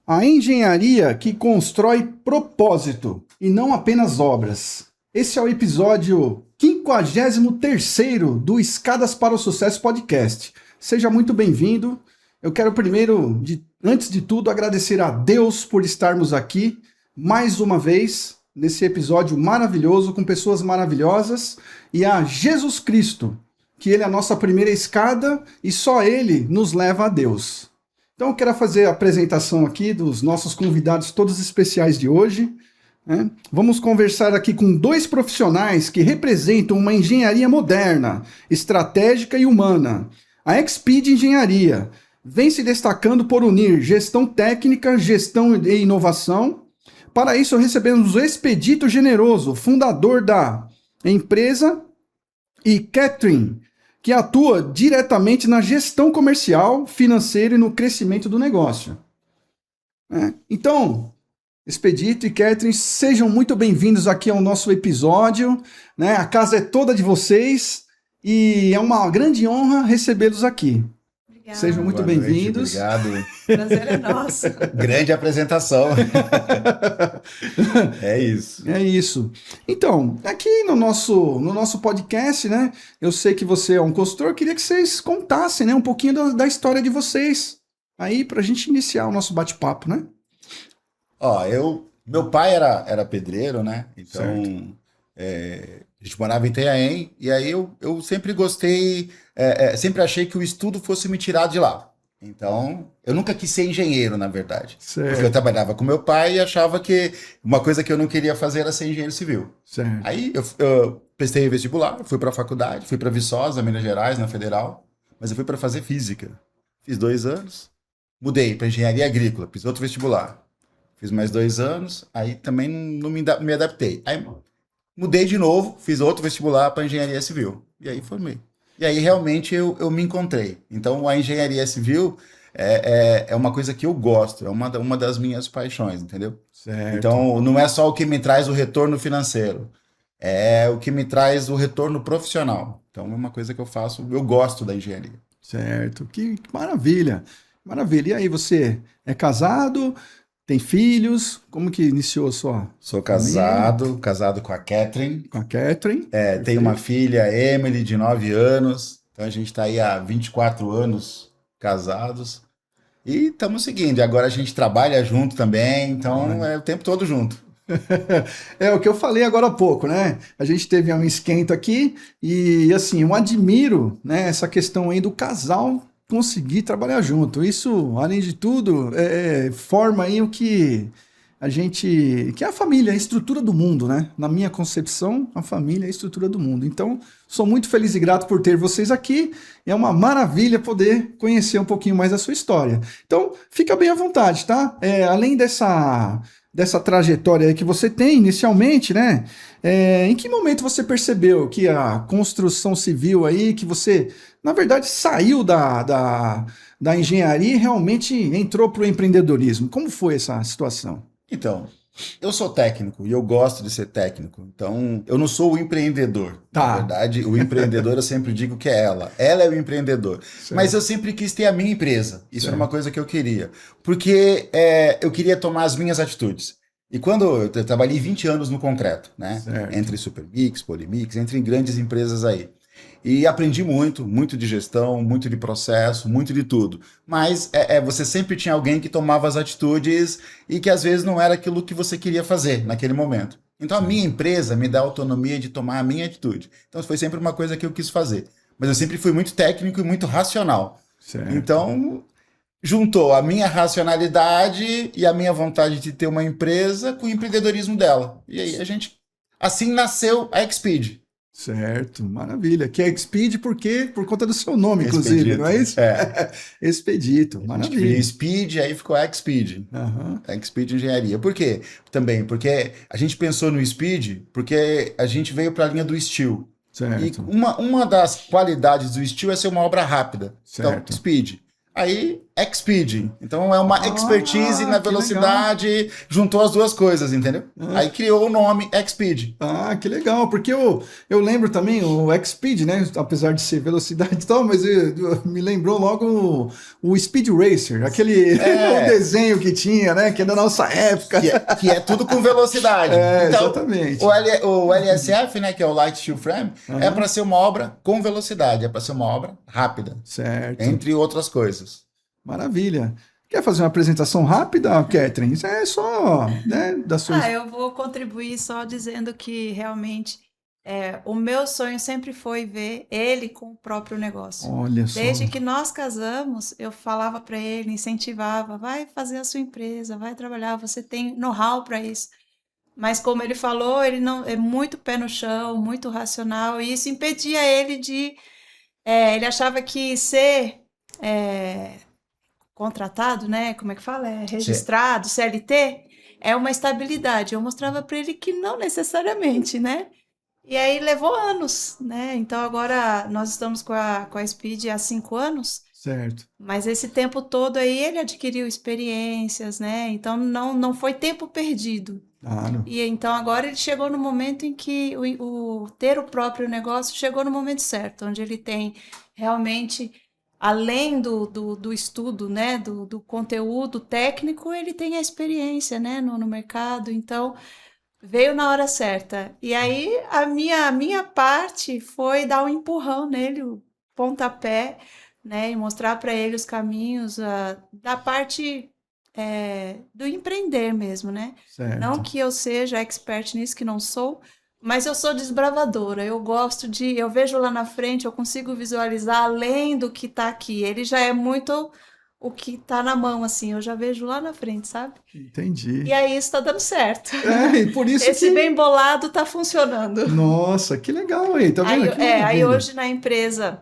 A engenharia que constrói propósito e não apenas obras. Esse é o episódio 53º do Escadas para o Sucesso Podcast. Seja muito bem-vindo. Eu quero primeiro, antes de tudo, agradecer a Deus por estarmos aqui mais uma vez nesse episódio maravilhoso com pessoas maravilhosas e a Jesus Cristo, que Ele é a nossa primeira escada e só Ele nos leva a Deus. Então eu quero fazer a apresentação aqui dos nossos convidados todos especiais de hoje. Né? Vamos conversar aqui com dois profissionais que representam uma engenharia moderna, estratégica e humana. A Expid Engenharia vem se destacando por unir gestão técnica, gestão e inovação. Para isso recebemos o Expedito Generoso, fundador da empresa, e Catherine, que atua diretamente na gestão comercial, financeira e no crescimento do negócio. Então, Expedito e Catherine, sejam muito bem-vindos aqui ao nosso episódio. Né? A casa é toda de vocês e é uma grande honra recebê-los aqui. Obrigada. Sejam muito bem-vindos. Obrigado. Prazer é nosso. Grande apresentação. É isso. É isso. Então, aqui no nosso podcast, né? Eu sei que você é um consultor, eu queria que vocês contassem, né, um pouquinho da história de vocês. Aí, pra gente iniciar o nosso bate-papo, né? Ó, meu pai era pedreiro, né? Então, a gente morava em Itanhaém, e aí eu sempre gostei, sempre achei que o estudo fosse me tirar de lá. Então, eu nunca quis ser engenheiro, na verdade. Certo. Porque eu trabalhava com meu pai e achava que uma coisa que eu não queria fazer era ser engenheiro civil. Certo. Aí eu prestei vestibular, fui para a faculdade, fui para Viçosa, Minas Gerais, na Federal, mas eu fui para fazer física. Fiz 2 anos, mudei para engenharia agrícola, fiz outro vestibular. Fiz mais 2 anos, aí também não me adaptei. Aí mudei de novo, fiz outro vestibular para engenharia civil. E aí formei. E aí realmente eu me encontrei. Então a engenharia civil é uma coisa que eu gosto, é uma das minhas paixões, entendeu? Certo. Então não é só o que me traz o retorno financeiro, é o que me traz o retorno profissional. Então é uma coisa que eu faço, eu gosto da engenharia. Certo. Que maravilha. Maravilha. E aí, você é casado? Tem filhos? Como que iniciou a sua Sou família? casado com a Catherine. Com a Catherine? Tenho uma filha, Emily, de 9 anos. Então a gente está aí há 24 anos casados. E estamos seguindo. E agora a gente trabalha junto também. Então é o tempo todo junto. É o que eu falei agora há pouco, né? A gente teve um esquento aqui e, assim, eu admiro, né, essa questão aí do casal conseguir trabalhar junto. Isso, além de tudo, forma aí o que que é a família, a estrutura do mundo, né? Na minha concepção, a família é a estrutura do mundo. Então, sou muito feliz e grato por ter vocês aqui. É uma maravilha poder conhecer um pouquinho mais a sua história. Então, fica bem à vontade, tá? Além dessa trajetória aí que você tem inicialmente, né? Em que momento você percebeu que a construção civil aí, que você, na verdade, saiu da engenharia e realmente entrou para o empreendedorismo? Como foi essa situação? Então, eu sou técnico e eu gosto de ser técnico. Então, eu não sou o empreendedor. Tá. Na verdade, o empreendedor eu sempre digo que é ela. Ela é o empreendedor. Certo. Mas eu sempre quis ter a minha empresa. Isso Certo. era uma coisa que eu queria. Porque eu queria tomar as minhas atitudes. E quando eu trabalhei 20 anos no concreto, né? Certo. Entre Supermix, Polimix, entre grandes empresas aí. E aprendi muito de gestão, muito de processo, muito de tudo. Mas você sempre tinha alguém que tomava as atitudes e que às vezes não era aquilo que você queria fazer naquele momento. Então a minha empresa me dá autonomia de tomar a minha atitude. Então foi sempre uma coisa que eu quis fazer. Mas eu sempre fui muito técnico e muito racional. Certo. Então juntou a minha racionalidade e a minha vontade de ter uma empresa com o empreendedorismo dela. E aí assim nasceu a Expid. Certo, maravilha. Que é Expid por conta do seu nome, inclusive, Expedito. não é isso? Expedito, A gente maravilha. cria Speed, aí ficou a Expid. Aham. A Expid Engenharia. Por quê? Também porque a gente pensou no Speed porque a gente veio para a linha do Steel. E Certo. uma das qualidades do Steel é ser uma obra rápida. Certo. Então, Speed. Aí Xped. Então é uma expertise na que velocidade, juntou as duas coisas, entendeu? Aí criou o nome Xped. Que legal, porque eu lembro também o Xped, né? Apesar de ser velocidade e tal, mas me lembrou logo o Speed Racer, aquele o desenho que tinha, né? Que é da nossa época. Que é tudo com velocidade. Então, exatamente. O LSF, né, que é o Light Steel Frame, é para ser uma obra com velocidade, é para ser uma obra rápida. Certo. Entre outras coisas. Maravilha. Quer fazer uma apresentação rápida, Catherine? Isso é só, né, da sua... Eu vou contribuir só dizendo que realmente o meu sonho sempre foi ver ele com o próprio negócio. Olha só. Desde que nós casamos, eu falava para ele, incentivava, vai fazer a sua empresa, vai trabalhar, você tem know-how para isso. Mas como ele falou, ele não é muito pé no chão, muito racional, e isso impedia ele de... ele achava que ser... contratado, né? Como é que fala? Registrado, CLT, é uma estabilidade. Eu mostrava para ele que não necessariamente, né? E aí levou anos, né? Então agora nós estamos com a Speed há 5 anos. Certo. Mas esse tempo todo aí ele adquiriu experiências, né? Então não foi tempo perdido. Claro. E então agora ele chegou no momento em que ter o próprio negócio chegou no momento certo, onde ele tem realmente... Além do estudo, né, do conteúdo técnico, ele tem a experiência, né, no mercado, então veio na hora certa. E aí a minha parte foi dar um empurrão nele, o pontapé, né, e mostrar para ele os caminhos da parte do empreender mesmo, né? Certo. Não que eu seja expert nisso, que não sou, mas eu sou desbravadora, eu gosto eu vejo lá na frente, eu consigo visualizar além do que tá aqui. Ele já é muito o que tá na mão, assim, eu já vejo lá na frente, sabe? Entendi. E aí isso tá dando certo. E por isso esse bem bolado tá funcionando. Nossa, que legal aí, tá vendo? Aí hoje na empresa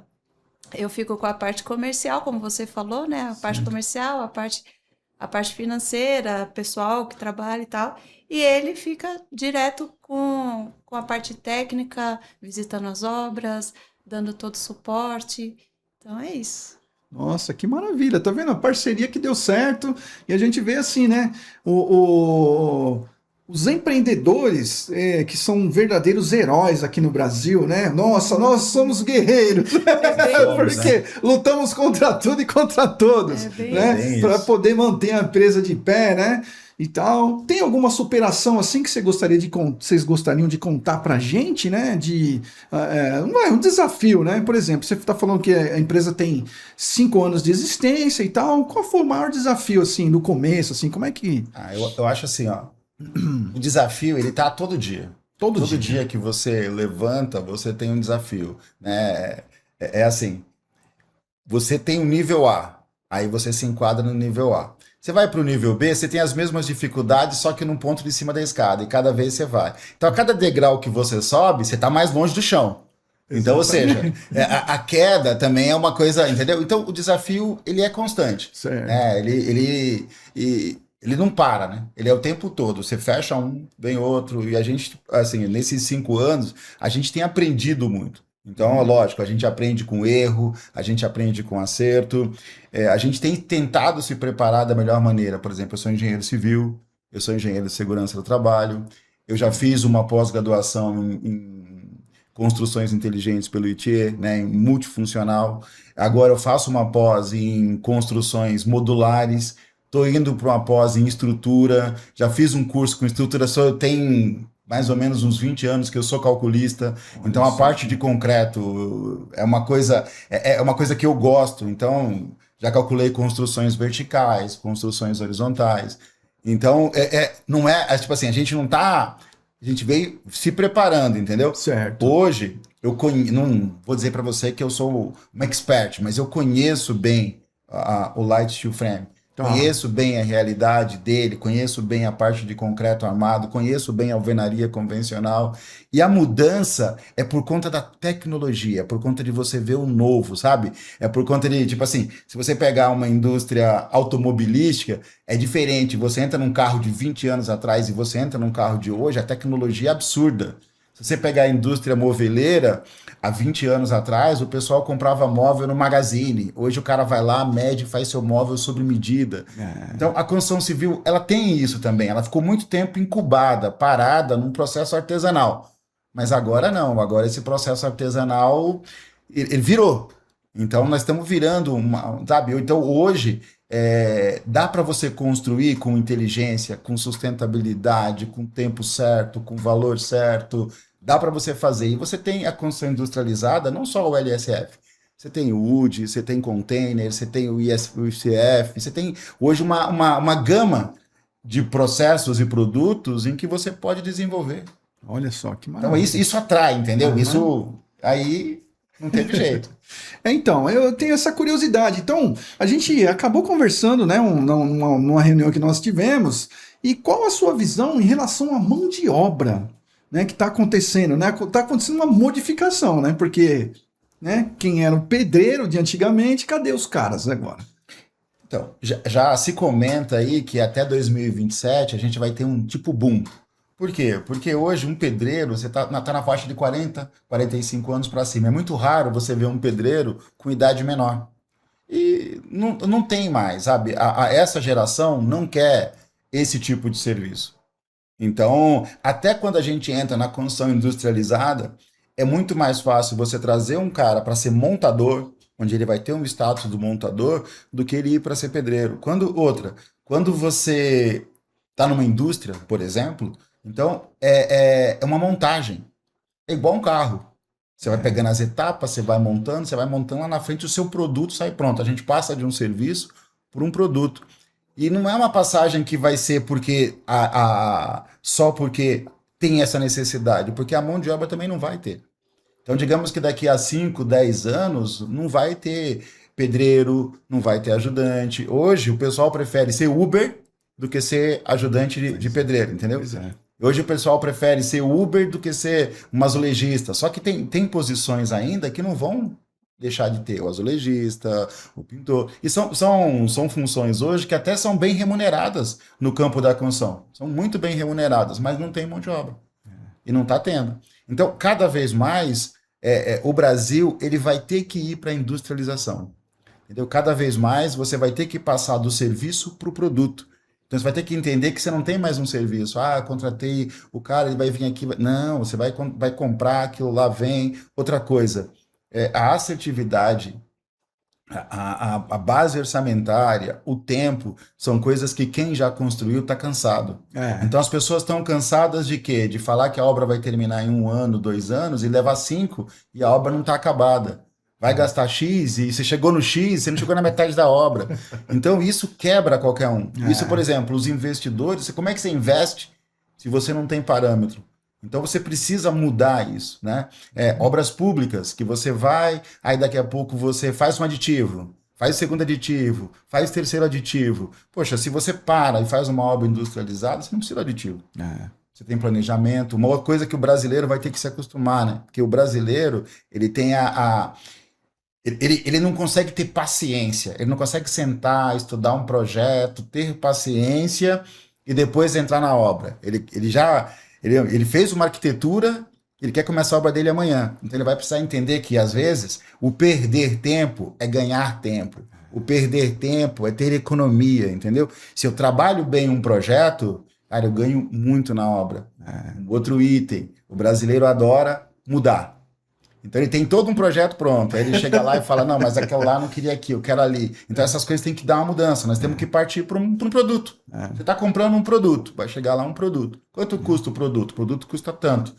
eu fico com a parte comercial, como você falou, né? A parte comercial, a parte financeira, pessoal que trabalha e tal. E ele fica direto com a parte técnica, visitando as obras, dando todo o suporte. Então é isso. Nossa, que maravilha. Tá vendo? A parceria que deu certo. E a gente vê assim, né? Os empreendedores que são verdadeiros heróis aqui no Brasil, né? Nossa, nós somos guerreiros. Porque lutamos contra tudo e contra todos, né? Para poder manter a empresa de pé, né? E tal. Tem alguma superação assim que vocês gostariam de contar pra gente, né? Um desafio, né? Por exemplo, você está falando que a empresa tem 5 anos de existência e tal. Qual foi o maior desafio, assim, no começo, assim? Como é que... Eu acho assim, ó. O desafio, ele tá todo dia. Todo dia que você levanta, você tem um desafio, né? É assim, você tem um nível A, aí você se enquadra no nível A. Você vai para o nível B, você tem as mesmas dificuldades, só que num ponto de cima da escada, e cada vez você vai. Então, a cada degrau que você sobe, você está mais longe do chão. Então, ou seja, a queda também é uma coisa, entendeu? Então, o desafio, ele é constante. Certo. Ele não para, né? Ele é o tempo todo. Você fecha um, vem outro, e a gente, assim, nesses 5 anos, a gente tem aprendido muito. Então, lógico, a gente aprende com erro, a gente aprende com acerto, a gente tem tentado se preparar da melhor maneira. Por exemplo, eu sou engenheiro civil, eu sou engenheiro de segurança do trabalho, eu já fiz uma pós-graduação em construções inteligentes pelo ITE, né, em multifuncional. Agora eu faço uma pós em construções modulares, estou indo para uma pós em estrutura, já fiz um curso com estrutura, tem mais ou menos uns 20 anos que eu sou calculista, então a parte de concreto é uma coisa que eu gosto, então já calculei construções verticais, construções horizontais, então não é, tipo assim, a gente veio se preparando, entendeu? Certo. Hoje, não vou dizer para você que eu sou um expert, mas eu conheço bem o Light Steel Frame. Conheço bem a realidade dele, conheço bem a parte de concreto armado, conheço bem a alvenaria convencional. E a mudança é por conta da tecnologia, é por conta de você ver o novo, sabe? É por conta de, tipo assim, se você pegar uma indústria automobilística, é diferente. Você entra num carro de 20 anos atrás e você entra num carro de hoje, a tecnologia é absurda. Se você pegar a indústria moveleira, há 20 anos atrás, o pessoal comprava móvel no Magazine. Hoje o cara vai lá, mede e faz seu móvel sob medida. Então, a construção civil, ela tem isso também. Ela ficou muito tempo incubada, parada num processo artesanal. Mas agora não. Agora esse processo artesanal, ele virou. Então, nós estamos virando sabe? Então, hoje, dá para você construir com inteligência, com sustentabilidade, com tempo certo, com valor certo. Dá para você fazer. E você tem a construção industrializada, não só o LSF. Você tem o UD, você tem container, você tem o ICF, você tem hoje uma gama de processos e produtos em que você pode desenvolver. Olha só, que maravilha. Então, isso atrai, entendeu? Isso aí não teve jeito. Então, eu tenho essa curiosidade. Então, a gente acabou conversando, né, numa reunião que nós tivemos, e qual a sua visão em relação à mão de obra, né, que está acontecendo, né? Está acontecendo uma modificação, né? Porque, né, quem era o pedreiro de antigamente, cadê os caras agora? Então, já se comenta aí que até 2027 a gente vai ter um tipo boom. Por quê? Porque hoje um pedreiro, você tá na faixa de 40, 45 anos para cima. É muito raro você ver um pedreiro com idade menor. E não tem mais, sabe? Essa geração não quer esse tipo de serviço. Então, até quando a gente entra na construção industrializada, é muito mais fácil você trazer um cara para ser montador, onde ele vai ter um status do montador, do que ele ir para ser pedreiro. Quando você está numa indústria, por exemplo, então é uma montagem. É igual um carro. Você vai pegando as etapas, você vai montando lá na frente, o seu produto sai pronto. A gente passa de um serviço para um produto. E não é uma passagem que vai ser porque só porque tem essa necessidade, porque a mão de obra também não vai ter. Então, digamos que daqui a 5, 10 anos, não vai ter pedreiro, não vai ter ajudante. Hoje, o pessoal prefere ser Uber do que ser ajudante de pedreiro, entendeu? Pois é. Hoje o pessoal prefere ser Uber do que ser um azulejista. Só que tem posições ainda que não vão deixar de ter o azulejista, o pintor. E são funções hoje que até são bem remuneradas no campo da construção. São muito bem remuneradas, mas não tem mão de obra. E não está tendo. Então, cada vez mais, o Brasil ele vai ter que ir para a industrialização. Entendeu? Cada vez mais você vai ter que passar do serviço para o produto. Então você vai ter que entender que você não tem mais um serviço. Contratei o cara, ele vai vir aqui. Não, você vai comprar, aquilo lá vem. Outra coisa, a assertividade, a base orçamentária, o tempo, são coisas que quem já construiu está cansado. Então as pessoas estão cansadas de quê? De falar que a obra vai terminar em 1 ano, 2 anos, e levar 5 e a obra não está acabada. Vai gastar X e você chegou no X, você não chegou na metade da obra. Então isso quebra qualquer um. Isso, por exemplo, os investidores, como é que você investe se você não tem parâmetro? Então você precisa mudar isso, né? Obras públicas, que você vai, aí daqui a pouco você faz um aditivo, faz o segundo aditivo, faz o terceiro aditivo. Poxa, se você para e faz uma obra industrializada, você não precisa de aditivo. Você tem planejamento. Uma coisa que o brasileiro vai ter que se acostumar, né? Porque o brasileiro, ele tem Ele não consegue ter paciência, ele não consegue sentar, estudar um projeto, ter paciência e depois entrar na obra. Ele fez uma arquitetura, ele quer começar a obra dele amanhã. Então ele vai precisar entender que, às vezes, o perder tempo é ganhar tempo. O perder tempo é ter economia, entendeu? Se eu trabalho bem um projeto, cara, eu ganho muito na obra. Outro item, o brasileiro adora mudar. Então ele tem todo um projeto pronto, aí ele chega lá e fala, não, mas aquele lá não queria aqui, eu quero ali. Então essas coisas têm que dar uma mudança, nós temos que partir para um produto. Você está comprando um produto, vai chegar lá um produto. Quanto custa o produto? O produto custa tanto.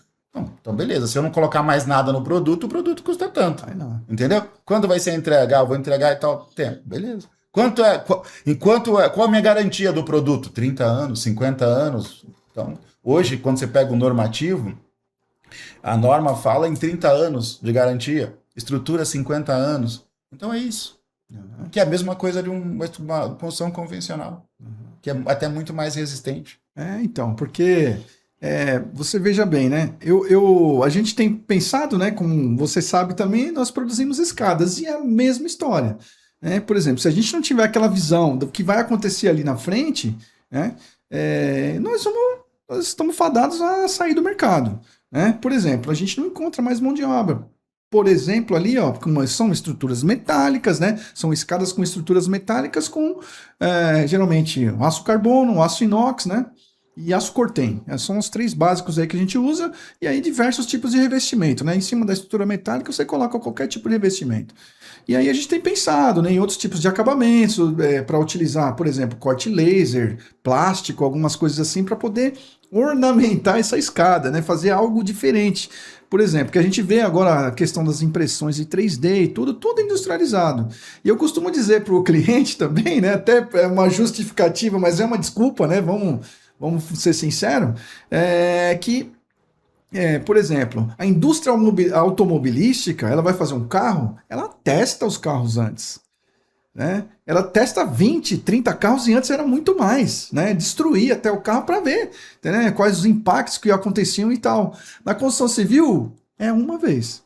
Então beleza, se eu não colocar mais nada no produto, o produto custa tanto. Entendeu? Quando vai ser entregue? Eu vou entregar e tal tempo. Beleza. Qual a minha garantia do produto? 30 anos, 50 anos? Então, hoje, quando você pega o normativo, a norma fala em 30 anos de garantia, estrutura 50 anos. Então é isso. Que é a mesma coisa de uma construção convencional, que é até muito mais resistente. Então, porque você veja bem, né? A gente tem pensado, né? Como você sabe também, nós produzimos escadas e é a mesma história. Por exemplo, se a gente não tiver aquela visão do que vai acontecer ali na frente, né? Nós estamos fadados a sair do mercado. né? Por exemplo, a gente não encontra mais mão de obra. Por exemplo, ali, ó, são estruturas metálicas, né? São escadas com estruturas metálicas com, geralmente, um aço carbono, um aço inox, né? E aço cortem. São os 3 básicos aí que a gente usa. E aí diversos tipos de revestimento, né? Em cima da estrutura metálica você coloca qualquer tipo de revestimento. E aí a gente tem pensado, né, em outros tipos de acabamentos para utilizar, por exemplo, corte laser, plástico, algumas coisas assim para poder ornamentar essa escada, né? Fazer algo diferente. Por exemplo, que a gente vê agora a questão das impressões em 3D e tudo industrializado. E eu costumo dizer para o cliente também, né? Até é uma justificativa, mas é uma desculpa, né? Vamos ser sinceros, por exemplo, a indústria automobilística, ela vai fazer um carro, ela testa os carros antes, né? Ela testa 20, 30 carros e antes era muito mais, né? Destruía até o carro para ver, né? Quais os impactos que aconteciam e tal. Na construção civil, é uma vez.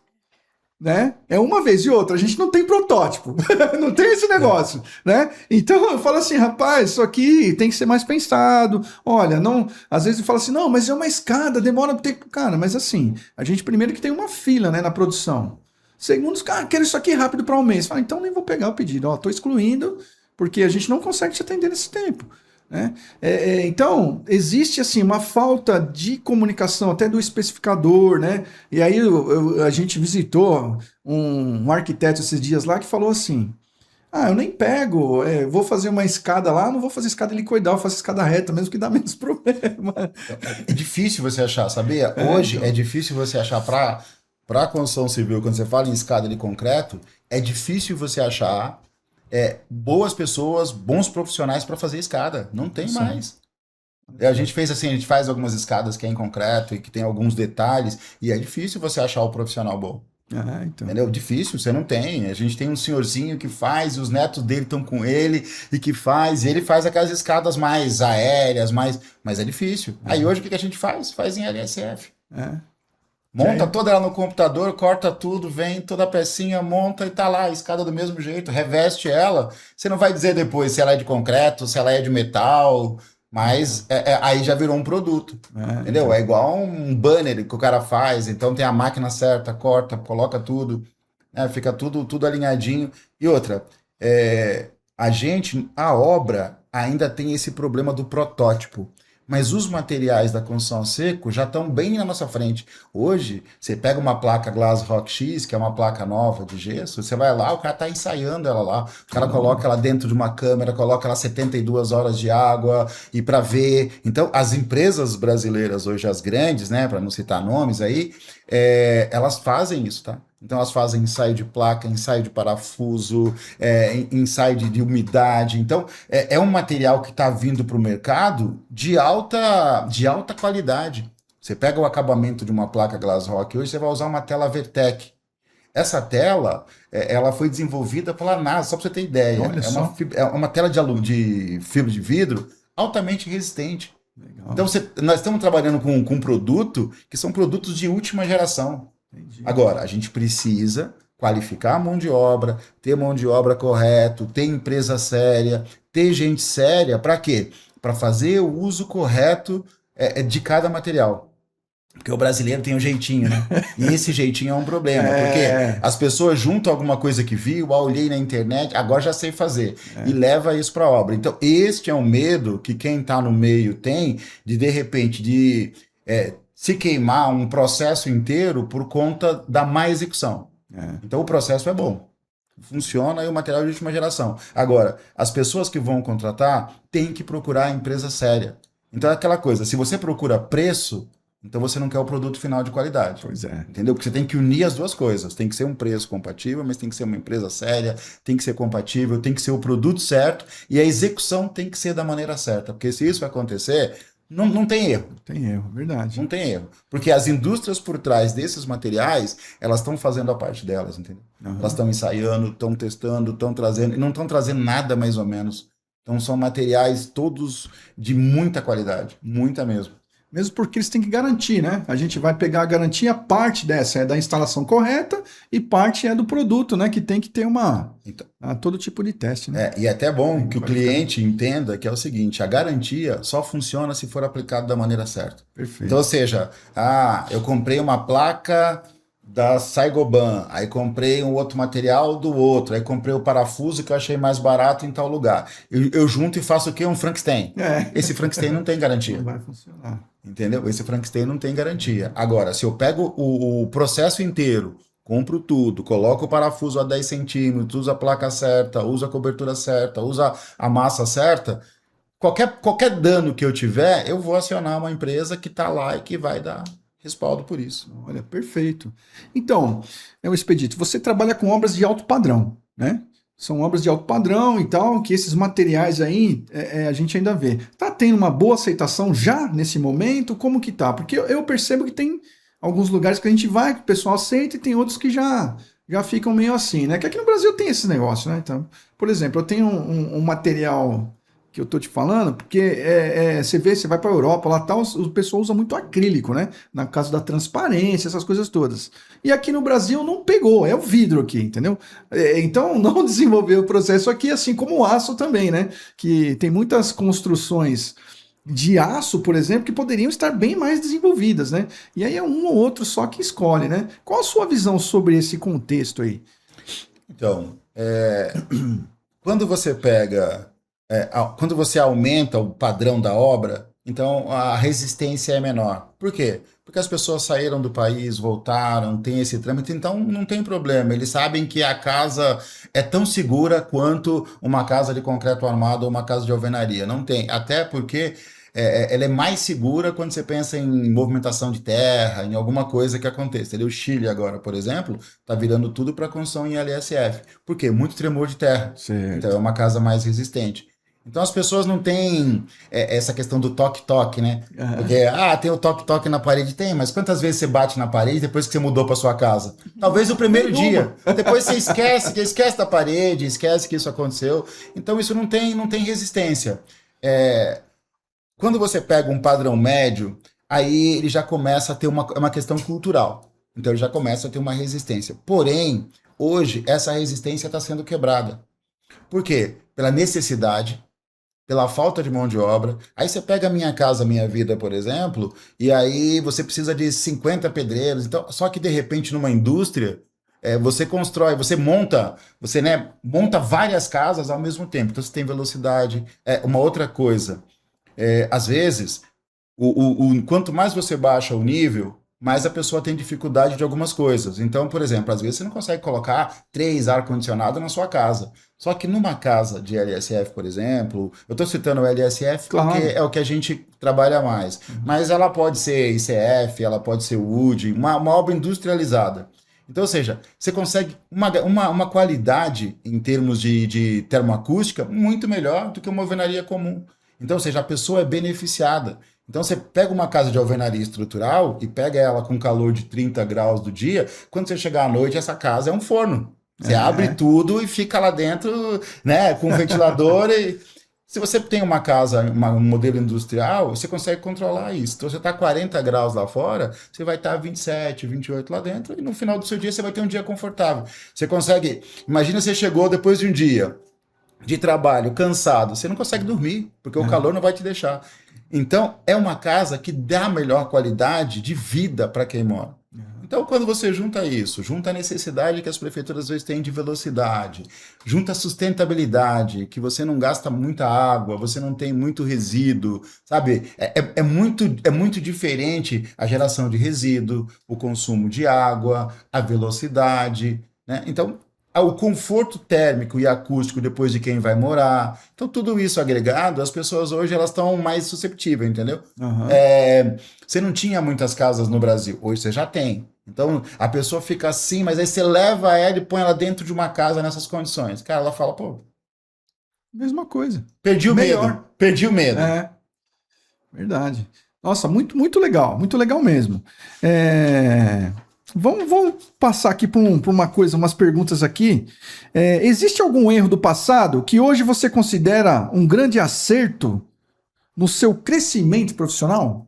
Né? É uma vez e outra, a gente não tem protótipo, não tem esse negócio, né? Então eu falo assim, rapaz, isso aqui tem que ser mais pensado. Olha, não, às vezes eu falo assim, não, mas é uma escada, demora tempo, cara, mas assim, a gente primeiro que tem uma fila, né, na produção. Segundo, os caras querem isso aqui rápido para um mês. Fala, então nem vou pegar o pedido, ó, tô excluindo, porque a gente não consegue te atender nesse tempo. Né? Então, existe assim uma falta de comunicação até do especificador, né? E aí a gente visitou um arquiteto esses dias lá que falou assim: eu nem pego, vou fazer uma escada lá, não vou fazer escada helicoidal, eu faço escada reta, mesmo que dá menos problema. É difícil você achar, sabia? Hoje é difícil você achar para construção civil, quando você fala em escada de concreto, é difícil você achar boas pessoas, bons profissionais para fazer escada. Não tem mais. A gente fez assim, a gente faz algumas escadas que é em concreto e que tem alguns detalhes, e é difícil você achar o profissional bom. Então. Entendeu? Difícil, você não tem. A gente tem um senhorzinho que faz, e os netos dele estão com ele, e ele faz aquelas escadas mais aéreas, mas é difícil. Aí hoje o que a gente faz? Faz em LSF. Monta toda ela no computador, corta tudo, vem toda a pecinha, monta e tá lá, a escada do mesmo jeito, reveste ela. Você não vai dizer depois se ela é de concreto, se ela é de metal, mas aí já virou um produto, entendeu? É igual um banner que o cara faz, então tem a máquina certa, corta, coloca tudo, fica tudo alinhadinho. E outra, a obra ainda tem esse problema do protótipo. Mas os materiais da construção a seco já estão bem na nossa frente. Hoje, você pega uma placa Glass Rock X, que é uma placa nova de gesso, você vai lá, o cara está ensaiando ela lá. O cara coloca ela dentro de uma câmera, coloca ela 72 horas de água e para ver. Então, as empresas brasileiras hoje, as grandes, né, para não citar nomes aí, elas fazem isso, tá? Então elas fazem ensaio de placa, ensaio de parafuso, ensaio de umidade. Então é um material que está vindo para o mercado de alta qualidade. Você pega o acabamento de uma placa Glass Rock, hoje você vai usar uma tela Vertec. Essa tela, ela foi desenvolvida pela NASA, só para você ter ideia. É uma tela de fibra de vidro altamente resistente. Legal. Então nós estamos trabalhando com um produto que são produtos de última geração. Entendi. Agora, a gente precisa qualificar a mão de obra, ter mão de obra correto, ter empresa séria, ter gente séria, para quê? Para fazer o uso correto de cada material. Porque o brasileiro tem um jeitinho, né? E esse jeitinho é um problema, porque as pessoas juntam alguma coisa que viu, olhei na internet, agora já sei fazer, e leva isso para a obra. Então, este é um medo que quem está no meio tem de repente, se queimar um processo inteiro por conta da má execução. Então o processo é bom, funciona e o material é de última geração. Agora, as pessoas que vão contratar têm que procurar a empresa séria. Então é aquela coisa, se você procura preço, então você não quer o produto final de qualidade. Pois é. Entendeu? Porque você tem que unir as duas coisas. Tem que ser um preço compatível, mas tem que ser uma empresa séria, tem que ser compatível, tem que ser o produto certo e a execução tem que ser da maneira certa. Porque se isso acontecer, não tem erro. Tem erro, verdade. Não tem erro. Porque as indústrias por trás desses materiais, elas estão fazendo a parte delas, entendeu? Elas estão ensaiando, estão testando, estão trazendo, e não estão trazendo nada mais ou menos. Então são materiais todos de muita qualidade, muita mesmo. Mesmo porque eles têm que garantir, né? A gente vai pegar a garantia, parte dessa é da instalação correta e parte é do produto, né? Que tem que ter todo tipo de teste, né? E é até bom que o cliente entenda que é o seguinte, a garantia só funciona se for aplicada da maneira certa. Perfeito. Então, ou seja, eu comprei uma placa da Saigoban, aí comprei um outro material do outro, aí comprei o parafuso que eu achei mais barato em tal lugar. Eu junto e faço o quê? Um Frankenstein. Esse Frankenstein não tem garantia. Não vai funcionar. Entendeu? Esse Frankenstein não tem garantia. Agora, se eu pego o processo inteiro, compro tudo, coloco o parafuso a 10 centímetros, uso a placa certa, uso a cobertura certa, uso a massa certa, qualquer dano que eu tiver, eu vou acionar uma empresa que está lá e que vai dar respaldo por isso. Olha, perfeito. Então, Expedito, você trabalha com obras de alto padrão, né? São obras de alto padrão e tal, que esses materiais aí a gente ainda vê. Tá tendo uma boa aceitação já nesse momento? Como que tá? Porque eu percebo que tem alguns lugares que a gente vai, que o pessoal aceita, e tem outros que já ficam meio assim, né? Que aqui no Brasil tem esse negócio, né? Então, por exemplo, eu tenho um material que eu tô te falando, porque você vê, você vai para a Europa, lá tal, o pessoal usa muito acrílico, né? Na casa da transparência, essas coisas todas. E aqui no Brasil não pegou, é o vidro aqui, entendeu? Então não desenvolveu o processo aqui, assim como o aço também, né? Que tem muitas construções de aço, por exemplo, que poderiam estar bem mais desenvolvidas, né? E aí é um ou outro só que escolhe, né? Qual a sua visão sobre esse contexto aí? Então, quando você pega... quando você aumenta o padrão da obra, então a resistência é menor. Por quê? Porque as pessoas saíram do país, voltaram, tem esse trâmite, então não tem problema. Eles sabem que a casa é tão segura quanto uma casa de concreto armado ou uma casa de alvenaria. Não tem. Até porque ela é mais segura quando você pensa em movimentação de terra, em alguma coisa que aconteça. O Chile agora, por exemplo, está virando tudo para construção em LSF. Por quê? Muito tremor de terra. Certo. Então é uma casa mais resistente. Então as pessoas não têm essa questão do toque-toque, né? Porque, tem o toque-toque na parede. Tem, mas quantas vezes você bate na parede depois que você mudou para sua casa? Talvez o primeiro dia. Depois você esquece da parede, esquece que isso aconteceu. Então isso não tem resistência. Quando você pega um padrão médio, aí ele já começa a ter uma questão cultural. Então ele já começa a ter uma resistência. Porém, hoje essa resistência está sendo quebrada. Por quê? Pela necessidade, pela falta de mão de obra. Aí você pega a Minha Casa Minha Vida, por exemplo, e aí você precisa de 50 pedreiros. Então, só que de repente numa indústria, você constrói, você monta várias casas ao mesmo tempo. Então você tem velocidade. Uma outra coisa, às vezes, quanto mais você baixa o nível, mais a pessoa tem dificuldade de algumas coisas. Então, por exemplo, às vezes você não consegue colocar 3 ar-condicionado na sua casa. Só que numa casa de LSF, por exemplo, eu estou citando o LSF Claro. porque é o que a gente trabalha mais. Mas ela pode ser ICF, ela pode ser wood, uma obra industrializada. Então, ou seja, você consegue uma qualidade em termos de termoacústica muito melhor do que uma alvenaria comum. Então, ou seja, a pessoa é beneficiada. Então você pega uma casa de alvenaria estrutural e pega ela com calor de 30 graus do dia, quando você chegar à noite, essa casa é um forno. Você abre tudo e fica lá dentro, né, com um ventilador. Se você tem uma casa, um modelo industrial, você consegue controlar isso. Então você está 40 graus lá fora, você vai estar 27, 28 lá dentro, e no final do seu dia você vai ter um dia confortável. Você consegue... Imagina você chegou depois de um dia de trabalho, cansado, você não consegue dormir, porque o calor não vai te deixar. Então, é uma casa que dá melhor qualidade de vida para quem mora. Então, quando você junta isso, junta a necessidade que as prefeituras às vezes têm de velocidade, junta a sustentabilidade, que você não gasta muita água, você não tem muito resíduo, sabe? É muito diferente a geração de resíduo, o consumo de água, a velocidade, né? Então, o conforto térmico e acústico depois de quem vai morar. Então, tudo isso agregado, as pessoas hoje elas estão mais susceptíveis, entendeu? Você não tinha muitas casas no Brasil, hoje você já tem. Então, a pessoa fica assim, mas aí você leva ela e põe ela dentro de uma casa nessas condições. Cara, ela fala, pô... Mesma coisa. Perdi o medo. Verdade. Nossa, muito legal mesmo. Vamos passar aqui por umas perguntas aqui. Existe algum erro do passado que hoje você considera um grande acerto no seu crescimento profissional?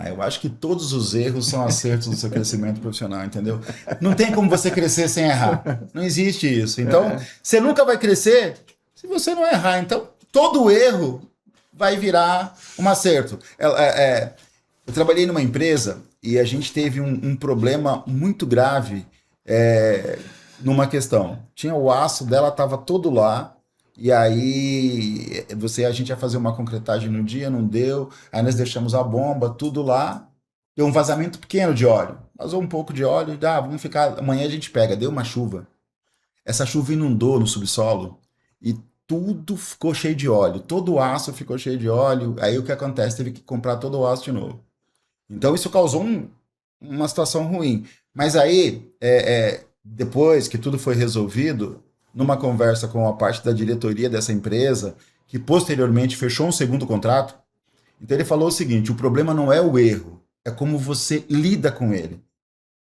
Eu acho que todos os erros são acertos do seu crescimento profissional, entendeu? Não tem como você crescer sem errar. Não existe isso. Então, você nunca vai crescer se você não errar. Então, todo erro vai virar um acerto. Eu trabalhei numa empresa e a gente teve um problema muito grave numa questão. Tinha o aço dela, estava todo lá. E aí a gente ia fazer uma concretagem no dia, não deu. Aí nós deixamos a bomba, tudo lá. Deu um vazamento pequeno de óleo. Vazou um pouco de óleo. Vamos ficar. Amanhã a gente pega. Deu uma chuva. Essa chuva inundou no subsolo e tudo ficou cheio de óleo. Todo o aço ficou cheio de óleo. Aí o que acontece? Teve que comprar todo o aço de novo. Então isso causou uma situação ruim. Mas aí, depois que tudo foi resolvido, numa conversa com a parte da diretoria dessa empresa, que posteriormente fechou um segundo contrato, então ele falou o seguinte: o problema não é o erro, é como você lida com ele.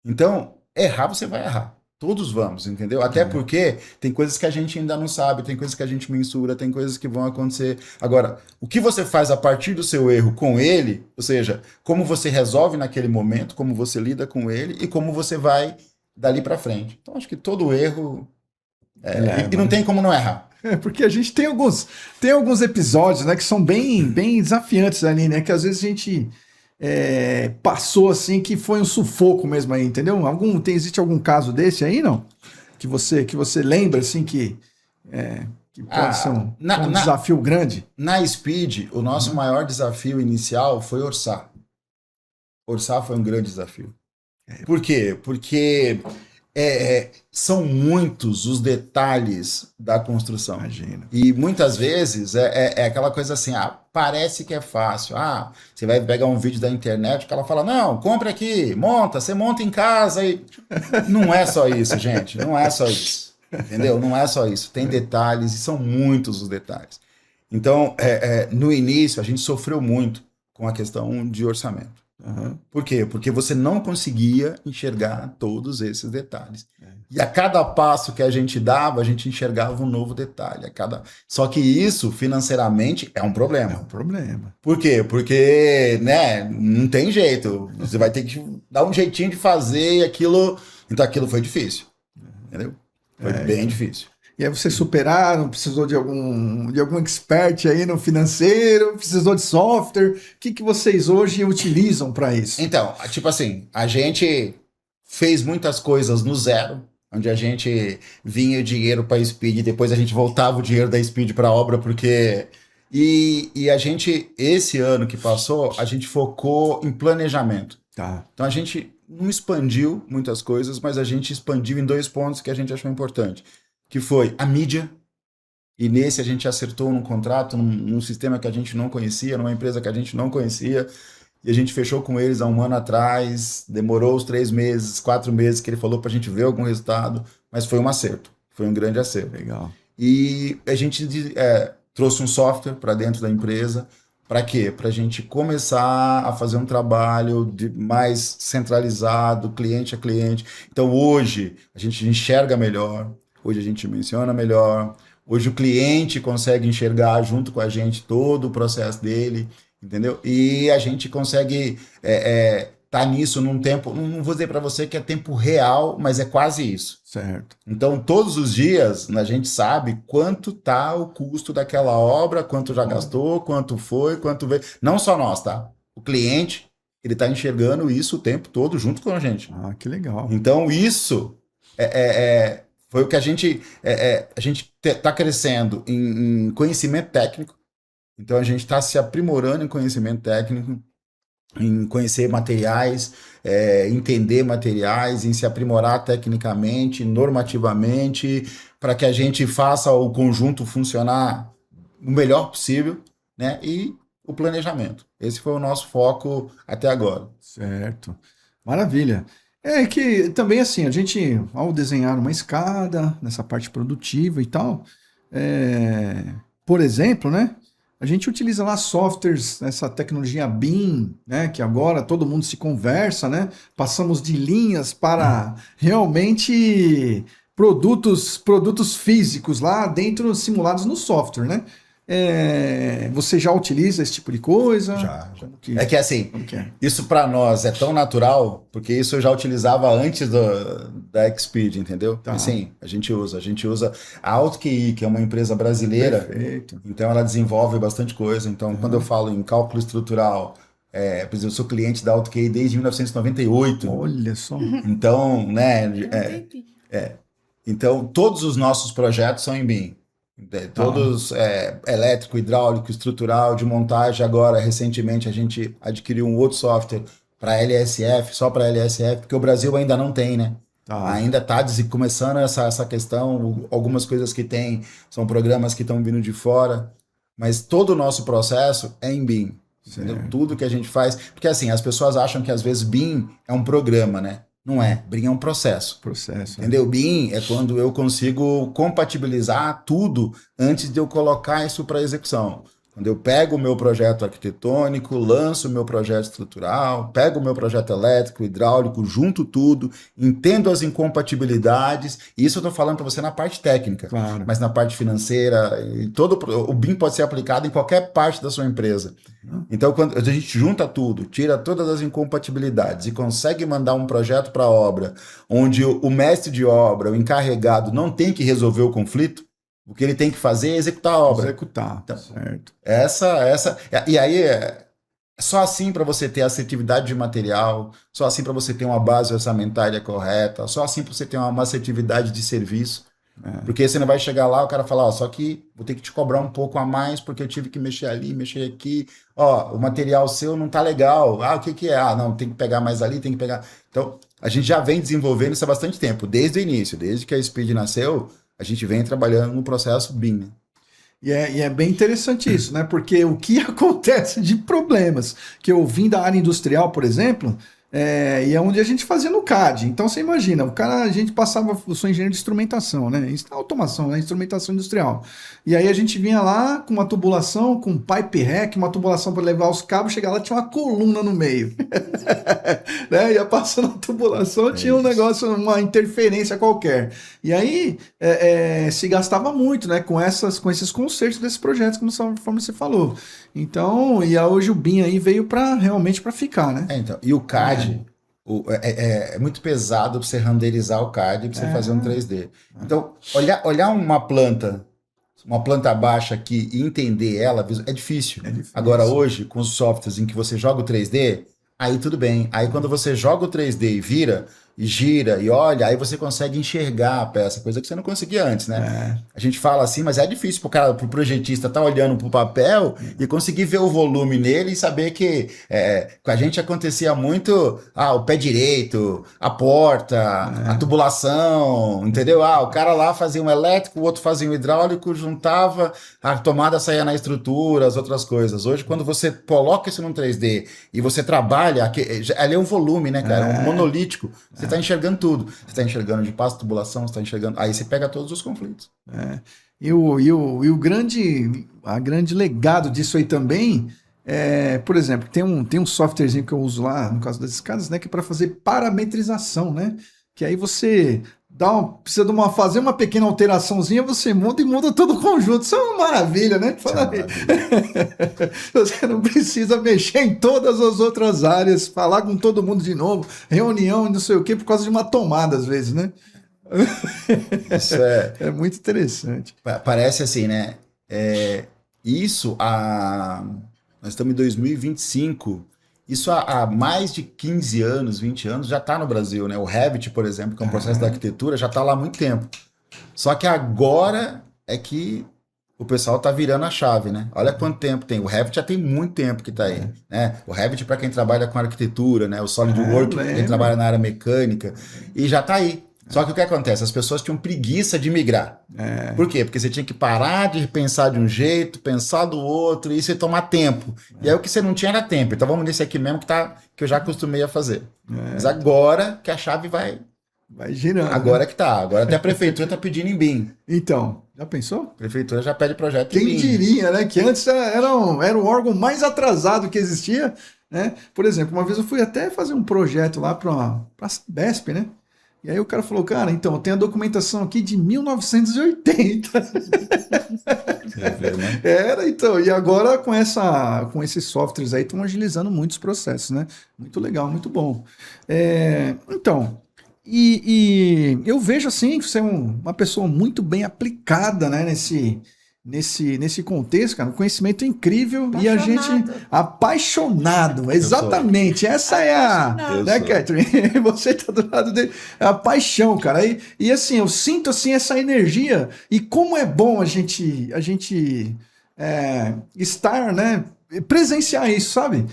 Então, errar você vai errar. Todos vamos, entendeu? Até porque tem coisas que a gente ainda não sabe, tem coisas que a gente mensura, tem coisas que vão acontecer. Agora, o que você faz a partir do seu erro com ele, ou seja, como você resolve naquele momento, como você lida com ele e como você vai dali para frente. Então, acho que todo erro... e não tem como não errar. Porque a gente tem alguns episódios, né, que são bem desafiantes ali, né? Que às vezes a gente passou assim, que foi um sufoco mesmo aí, entendeu? Existe algum caso desse aí, não? Que você lembra, assim, que pode ser um desafio grande? Na Speed, o nosso maior desafio inicial foi orçar. Orçar foi um grande desafio. Por quê? Porque... são muitos os detalhes da construção. Imagina. E muitas vezes é aquela coisa assim, parece que é fácil. Você vai pegar um vídeo da internet que ela fala, não, compre aqui, você monta em casa. Não é só isso, gente, não é só isso. Entendeu? Não é só isso. Tem detalhes e são muitos os detalhes. Então, no início, a gente sofreu muito com a questão de orçamento. Uhum. Por quê? Porque você não conseguia enxergar todos esses detalhes. E a cada passo que a gente dava, a gente enxergava um novo detalhe. Só que isso, financeiramente, é um problema. É um problema. Por quê? Porque, né, não tem jeito. Você vai ter que dar um jeitinho de fazer aquilo. Então aquilo foi difícil. Entendeu? Foi bem difícil. E aí vocês superaram, precisou de algum expert aí no financeiro, precisou de software. O que vocês hoje utilizam para isso? Então, tipo assim, a gente fez muitas coisas no zero, onde a gente vinha o dinheiro para a Speed, depois a gente voltava o dinheiro da Speed para a obra, porque... E a gente, esse ano que passou, a gente focou em planejamento. Tá. Então a gente não expandiu muitas coisas, mas a gente expandiu em 2 pontos que a gente achou importante. Que foi a mídia, e nesse a gente acertou num contrato, num sistema que a gente não conhecia, numa empresa que a gente não conhecia, e a gente fechou com eles há 1 ano atrás, demorou os 3 meses, 4 meses que ele falou para a gente ver algum resultado, mas foi um acerto, foi um grande acerto. Legal. E a gente trouxe um software para dentro da empresa, para quê? Para a gente começar a fazer um trabalho mais centralizado, cliente a cliente. Então hoje a gente enxerga melhor, hoje a gente menciona melhor, hoje o cliente consegue enxergar junto com a gente todo o processo dele, entendeu? E a gente consegue tá nisso num tempo, não vou dizer para você que é tempo real, mas é quase isso. Certo. Então, todos os dias, a gente sabe quanto tá o custo daquela obra, quanto já gastou, quanto foi, quanto veio. Não só nós, tá? O cliente, ele tá enxergando isso o tempo todo junto com a gente. Que legal. Então, isso foi o que a gente está crescendo em conhecimento técnico. Então, a gente está se aprimorando em conhecimento técnico, em conhecer materiais, entender materiais, em se aprimorar tecnicamente, normativamente, para que a gente faça o conjunto funcionar o melhor possível, né? E o planejamento. Esse foi o nosso foco até agora. Certo. Maravilha. É que também assim, a gente, ao desenhar uma escada, nessa parte produtiva e tal, por exemplo, né? A gente utiliza lá softwares, essa tecnologia BIM, né? Que agora todo mundo se conversa, né? Passamos de linhas para realmente produtos físicos lá dentro, simulados no software, né? você já utiliza esse tipo de coisa? Já. Como que, É que assim, como que é? isso para nós é tão natural, porque isso eu já utilizava antes da Xpeed, entendeu? Tá. E sim, a gente usa a AutoQI, que é uma empresa brasileira, Perfeito. então ela desenvolve bastante coisa. Então, quando eu falo em cálculo estrutural, por exemplo, eu sou cliente da AutoQI desde 1998. Olha só. Então, né, Tem um tempinho. então todos os nossos projetos são em BIM. Todos elétrico, hidráulico, estrutural, de montagem. Agora, recentemente, a gente adquiriu um outro software para LSF, só para LSF, porque o Brasil ainda não tem, né? Tá. Ainda está começando essa questão. Algumas coisas que tem são programas que estão vindo de fora, mas todo o nosso processo é em BIM. Entendeu? Tudo que a gente faz. Porque assim, as pessoas acham que às vezes BIM é um programa, né? Não é. BIM é um processo. Entendeu? BIM é quando eu consigo compatibilizar tudo antes de eu colocar isso para execução. Quando eu pego o meu projeto arquitetônico, lanço o meu projeto estrutural, pego o meu projeto elétrico, hidráulico, junto tudo, entendo as incompatibilidades, e isso eu estou falando para você na parte técnica, Claro. mas na parte financeira, o BIM pode ser aplicado em qualquer parte da sua empresa. Então, quando a gente junta tudo, tira todas as incompatibilidades e consegue mandar um projeto para a obra, onde o mestre de obra, o encarregado, não tem que resolver o conflito, o que ele tem que fazer é executar a obra. Executar, Então, certo. E aí é só assim para você ter assertividade de material, só assim para você ter uma base orçamentária correta, só assim para você ter uma assertividade de serviço. Porque você não vai chegar lá, o cara falar, ó, só que vou ter que te cobrar um pouco a mais porque eu tive que mexer ali, mexer aqui. Ó, o material seu não tá legal. Ah, o que que é? Ah, não, tem que pegar mais ali, tem que pegar. Então, a gente já vem desenvolvendo isso há bastante tempo, desde o início, desde que a Speed nasceu, a gente vem trabalhando no processo BIM, né? E é bem interessante isso, né? Porque o que acontece de problemas que eu vim da área industrial, por exemplo, e é onde a gente fazia no CAD. Então você imagina, a gente passava, eu sou engenheiro de instrumentação, né? Automação, né? Instrumentação industrial. E aí a gente vinha lá com uma tubulação, com pipe rack, uma tubulação para levar os cabos, chegar lá tinha uma coluna no meio. Né? Ia passando a tubulação, tinha um negócio, uma interferência qualquer. E aí se gastava muito, né? Com esses concertos desses projetos, como você falou. Então, hoje o BIM aí veio realmente para ficar, né? Então, e o CAD é muito pesado para você renderizar o CAD para você fazer um 3D. Então, olhar uma planta baixa aqui e entender ela é difícil. Agora, hoje, com os softwares em que você joga o 3D, aí tudo bem. Aí quando você joga o 3D e vira, e gira, e olha, aí você consegue enxergar a peça, coisa que você não conseguia antes, né? A gente fala assim, mas é difícil pro projetista estar olhando pro papel e conseguir ver o volume nele e saber que com a gente acontecia muito, o pé direito, a porta, a tubulação, entendeu? O cara lá fazia um elétrico, o outro fazia um hidráulico, juntava, a tomada saía na estrutura, as outras coisas. Hoje, quando você coloca isso num 3D e você trabalha, ali é um volume, né, cara? É um monolítico. Você está enxergando tudo. Você está enxergando de passo, tubulação, você está enxergando. Aí você pega todos os conflitos. E o grande legado disso aí também por exemplo, tem um softwarezinho que eu uso lá, no caso das escadas, né, que é para fazer parametrização, né? Que aí você precisa fazer uma pequena alteraçãozinha, você monta e muda todo o conjunto. Isso é uma maravilha, né? Você não precisa mexer em todas as outras áreas, falar com todo mundo de novo, reunião e não sei o quê, por causa de uma tomada, às vezes, né? Isso é muito interessante. Parece assim, né? Nós estamos em 2025. Isso há mais de 15 anos, 20 anos, já está no Brasil, né? O Revit, por exemplo, que é um processo da arquitetura, já está lá há muito tempo. Só que agora é que o pessoal está virando a chave, né? Olha quanto tempo tem. O Revit já tem muito tempo que está aí. Né? O Revit, para quem trabalha com arquitetura, né? O SolidWorks, quem trabalha na área mecânica, e já está aí. Só que o que acontece? As pessoas tinham preguiça de migrar. Por quê? Porque você tinha que parar de pensar de um jeito, pensar do outro, e isso ia tomar tempo. E aí o que você não tinha era tempo. Então vamos nesse aqui mesmo que eu já acostumei a fazer. Mas agora que a chave vai girando. Agora que tá. Agora até a prefeitura tá pedindo em BIM. Então, já pensou? A prefeitura já pede projeto em BIM. Quem diria, né? Que antes era o órgão mais atrasado que existia, né? Por exemplo, uma vez eu fui até fazer um projeto lá para a Sabesp, né? E aí o cara falou, cara, então, tem a documentação aqui de 1980. Né? Era, então, e agora com esses softwares aí estão agilizando muitos processos, né? Muito legal, muito bom. Então, e eu vejo assim que você é uma pessoa muito bem aplicada, né, nesse contexto, cara, um conhecimento incrível e a gente apaixonado, exatamente, essa é a, né, Catherine? Você tá do lado dele, é a paixão, cara, e assim, eu sinto assim essa energia e como é bom a gente estar, né, presenciar isso, sabe?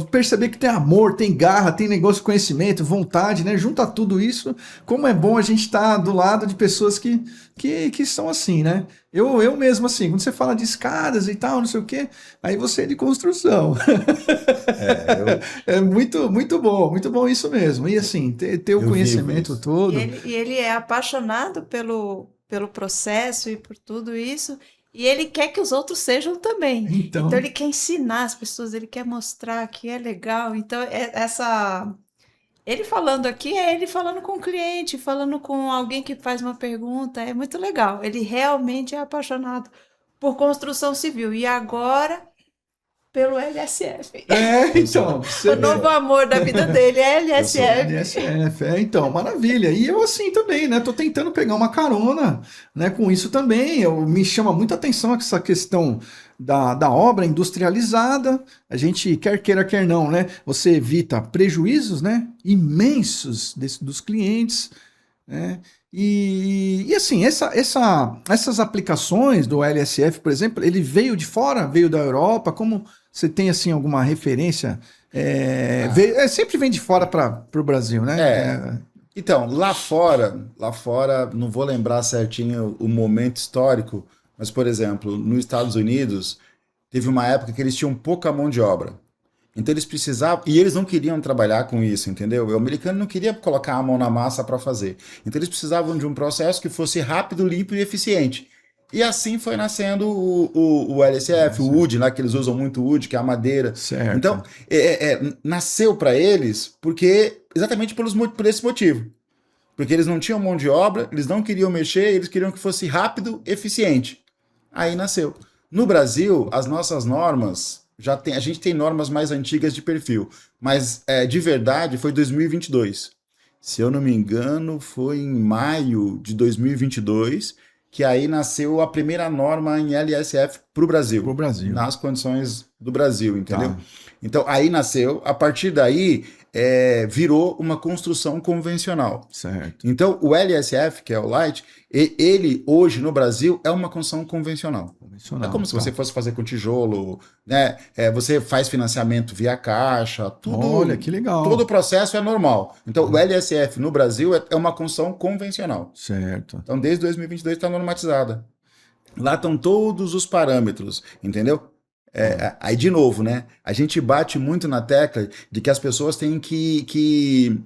Perceber que tem amor, tem garra, tem negócio, conhecimento, vontade, né? Junta tudo isso. Como é bom a gente estar do lado de pessoas que são assim, né? Eu mesmo, assim, quando você fala de escadas e tal, não sei o quê, aí você é de construção. É muito, muito bom isso mesmo. E assim, ter o conhecimento todo. E ele é apaixonado pelo processo e por tudo isso. E ele quer que os outros sejam também. Então ele quer ensinar as pessoas, ele quer mostrar que é legal. Então, ele falando aqui é ele falando com o cliente, falando com alguém que faz uma pergunta. É muito legal. Ele realmente é apaixonado por construção civil. E agora, pelo LSF. Então. O novo amor da vida dele é LSF. LSF, então, maravilha. E eu assim também, né? Tô tentando pegar uma carona, né, com isso também. Me chama muita atenção essa questão da obra industrializada. A gente, quer queira, quer não, né? Você evita prejuízos, né, imensos dos clientes, né? E assim, essas aplicações do LSF, por exemplo, ele veio de fora, veio da Europa, como você tem assim alguma referência? Sempre vem de fora para o Brasil, né? Então, lá fora, não vou lembrar certinho o momento histórico, mas, por exemplo, nos Estados Unidos, teve uma época que eles tinham pouca mão de obra. Então eles precisavam, e eles não queriam trabalhar com isso, entendeu? O americano não queria colocar a mão na massa para fazer. Então eles precisavam de um processo que fosse rápido, limpo e eficiente. E assim foi nascendo o LSF, o wood, né, que eles usam muito o wood, que é a madeira. Certo. Então, nasceu para eles exatamente por esse motivo. Porque eles não tinham mão de obra, eles não queriam mexer, eles queriam que fosse rápido, eficiente. Aí nasceu. No Brasil, as nossas normas... a gente tem normas mais antigas de perfil, mas de verdade foi 2022. Se eu não me engano, foi em maio de 2022 que aí nasceu a primeira norma em LSF para o Brasil. Nas condições do Brasil, entendeu? Tá. Então aí nasceu, a partir daí virou uma construção convencional. Certo. Então o LSF, que é o Light, ele hoje no Brasil é uma construção convencional. É como se você fosse fazer com tijolo, né? Você faz financiamento via caixa, tudo. Olha, que legal. Todo o processo é normal. Então o LSF no Brasil é uma construção convencional. Certo. Então desde 2022 está normatizada. Lá estão todos os parâmetros, entendeu? Aí de novo, né? A gente bate muito na tecla de que as pessoas têm que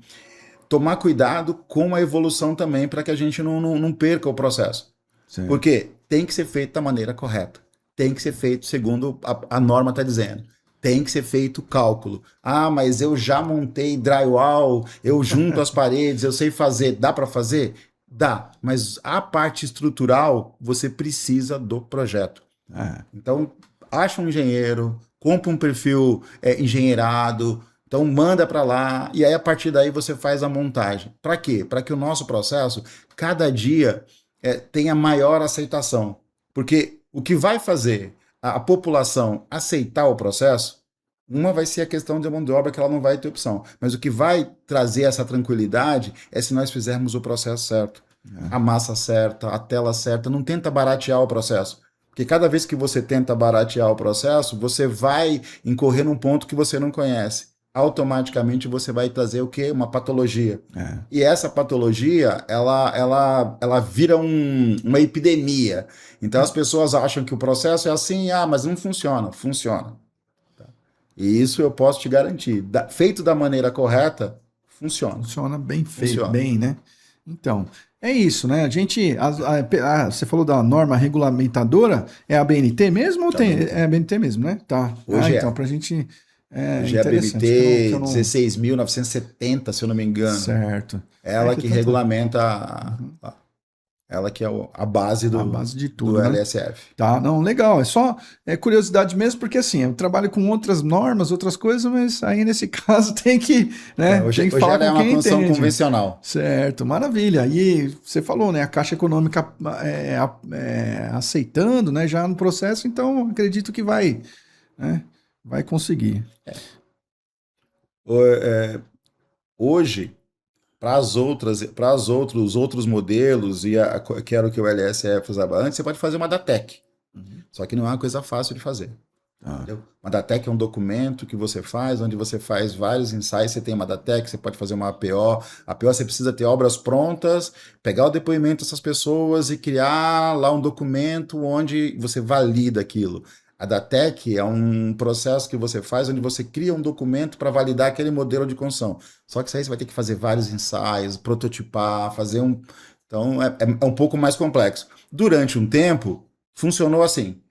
tomar cuidado com a evolução também para que a gente não perca o processo. Certo. Porque tem que ser feito da maneira correta. Tem que ser feito segundo a norma está dizendo. Tem que ser feito cálculo. Ah, mas eu já montei drywall, eu junto as paredes, eu sei fazer. Dá para fazer? Dá. Mas a parte estrutural, você precisa do projeto. Então, acha um engenheiro, compra um perfil engenheirado, então manda para lá e aí a partir daí você faz a montagem. Para quê? Para que o nosso processo, cada dia, tenha maior aceitação. Porque o que vai fazer a população aceitar o processo, uma vai ser a questão de mão de obra que ela não vai ter opção. Mas o que vai trazer essa tranquilidade é se nós fizermos o processo certo. A massa certa, a tela certa, não tenta baratear o processo. Porque cada vez que você tenta baratear o processo, você vai incorrer num ponto que você não conhece. Automaticamente você vai trazer o quê? Uma patologia. E essa patologia, ela vira uma epidemia. Então as pessoas acham que o processo é assim, mas não funciona. Funciona. E isso eu posso te garantir. Feito da maneira correta, funciona. Funciona bem feito, bem, né? Então, é isso, né? A gente, você falou da norma regulamentadora, é a BNT mesmo ou tem? É a BNT mesmo, né? Tá. Hoje então, pra gente interessante, GABNT que eu não- 16.970, se eu não me engano. Certo. Ela que que tá- regulamenta, ela que é a base A base de do tudo, né? LSF. Tá, não, legal. É só curiosidade mesmo, porque assim, eu trabalho com outras normas, outras coisas, mas aí nesse caso tem que, né, Hoje tem que falar ela é com uma quem construção entende. convencional. Certo, maravilha. E você falou, né, a Caixa Econômica aceitando, né, já no processo, então acredito que vai, né, vai conseguir. Hoje, para os outros modelos, que era o que o LSF usava antes, você pode fazer uma DATEC. Só que não é uma coisa fácil de fazer. Ah, Entendeu? Uma DATEC é um documento que você faz, onde você faz vários ensaios. Você tem uma DATEC, você pode fazer uma APO. APO você precisa ter obras prontas, pegar o depoimento dessas pessoas e criar lá um documento onde você valida aquilo. A DATEC é um processo que você faz onde você cria um documento para validar aquele modelo de construção. Só que isso aí você vai ter que fazer vários ensaios, prototipar, fazer um. Então é um pouco mais complexo. Durante um tempo, funcionou assim.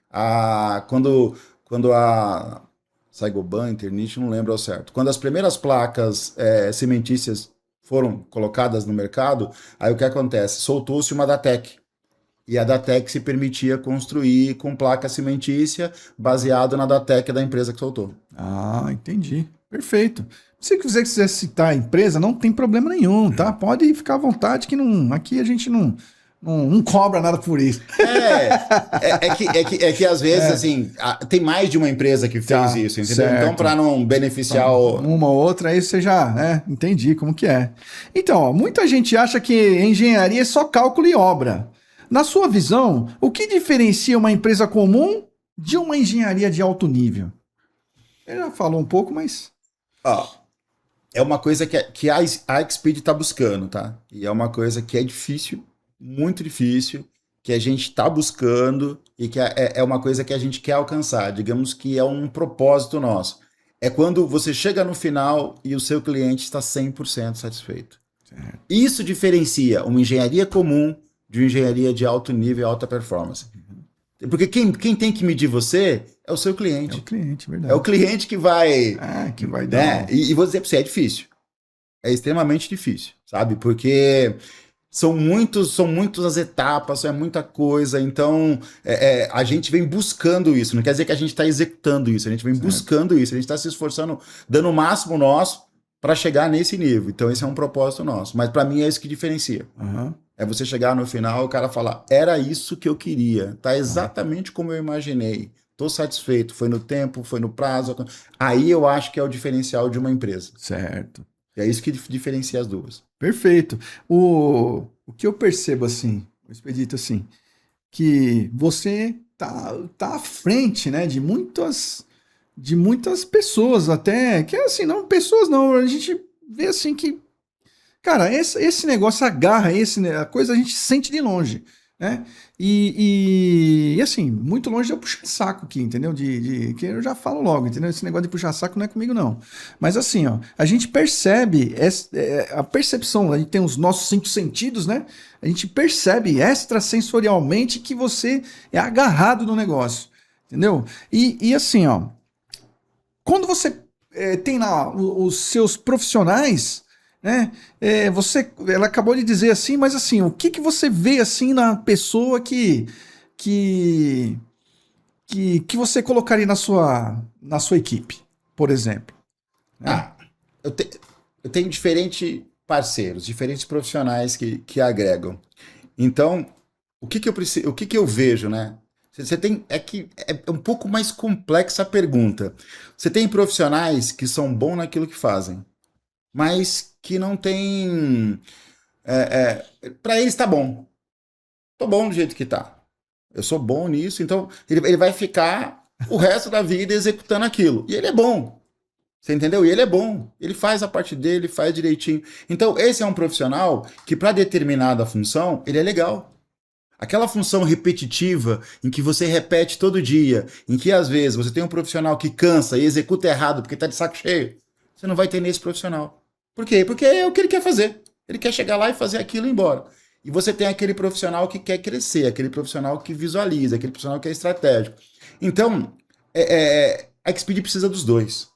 Quando a Saint-Gobain, Internit, não lembro ao certo. Quando as primeiras placas cimentícias foram colocadas no mercado, aí o que acontece? Soltou-se uma DATEC. E a DATEC se permitia construir com placa cimentícia baseado na DATEC da empresa que soltou. Ah, entendi. Perfeito. Se você quiser citar a empresa, não tem problema nenhum, tá? Pode ficar à vontade que não, aqui a gente não cobra nada por isso. É que às vezes, assim, tem mais de uma empresa que fez Tá, isso, entendeu? certo. Então, para não beneficiar Uma ou outra, aí você já, né, entendi como que é. Então, ó, muita gente acha que engenharia é só cálculo e obra. Na sua visão, o que diferencia uma empresa comum de uma engenharia de alto nível? Ele já falou um pouco, mas... é uma coisa que a Xpeed está buscando, tá? E é uma coisa que é difícil, muito difícil, que a gente está buscando e que é uma coisa que a gente quer alcançar. Digamos que é um propósito nosso. É quando você chega no final e o seu cliente está 100% satisfeito. Certo. Isso diferencia uma engenharia comum de uma engenharia de alto nível e alta performance. Porque quem tem que medir você é o seu cliente. É o cliente, verdade. É o cliente que vai... Que vai dar... Né? E vou dizer para você, é difícil. É extremamente difícil, sabe? Porque são muitas as etapas, é muita coisa. Então, a gente vem buscando isso. Não quer dizer que a gente está executando isso. A gente vem buscando isso. A gente está se esforçando, dando o máximo nosso para chegar nesse nível. Então, esse é um propósito nosso. Mas, para mim, é isso que diferencia. Uhum. É você chegar no final e o cara falar, era isso que eu queria. Tá exatamente como eu imaginei. Tô satisfeito. Foi no tempo, foi no prazo. Aí eu acho que é o diferencial de uma empresa. Certo. E é isso que diferencia as duas. Perfeito. O que eu percebo, assim, o Expedito, assim, que você tá à frente, né, de muitas pessoas até, que assim, não, pessoas não, a gente vê assim que, cara, esse negócio agarra, a coisa a gente sente de longe, né, e assim, muito longe de eu puxar saco aqui, entendeu, que eu já falo logo, entendeu, esse negócio de puxar saco não é comigo não, mas assim, ó, a gente percebe, a percepção, a gente tem os nossos 5 sentidos, né, a gente percebe extrasensorialmente que você é agarrado no negócio, entendeu, e assim, ó, quando você tem lá os seus profissionais, né? Ela acabou de dizer assim, mas assim, o que você vê assim na pessoa que você colocaria na sua equipe, por exemplo? Né? Eu tenho diferentes parceiros, diferentes profissionais que agregam. Então, o que eu preciso, o que eu vejo, né? Você tem é um pouco mais complexa a pergunta. Você tem profissionais que são bons naquilo que fazem, mas que não tem... para eles tá bom. Tô bom do jeito que tá. Eu sou bom nisso, então ele vai ficar o resto da vida executando aquilo. E ele é bom. Você entendeu? E ele é bom. Ele faz a parte dele, faz direitinho. Então, esse é um profissional que, para determinada função, ele é legal. Aquela função repetitiva em que você repete todo dia, em que às vezes você tem um profissional que cansa e executa errado porque está de saco cheio, você não vai ter nesse profissional. Por quê? Porque é o que ele quer fazer. Ele quer chegar lá e fazer aquilo e ir embora. E você tem aquele profissional que quer crescer, aquele profissional que visualiza, aquele profissional que é estratégico. Então, a Xpeed precisa dos dois.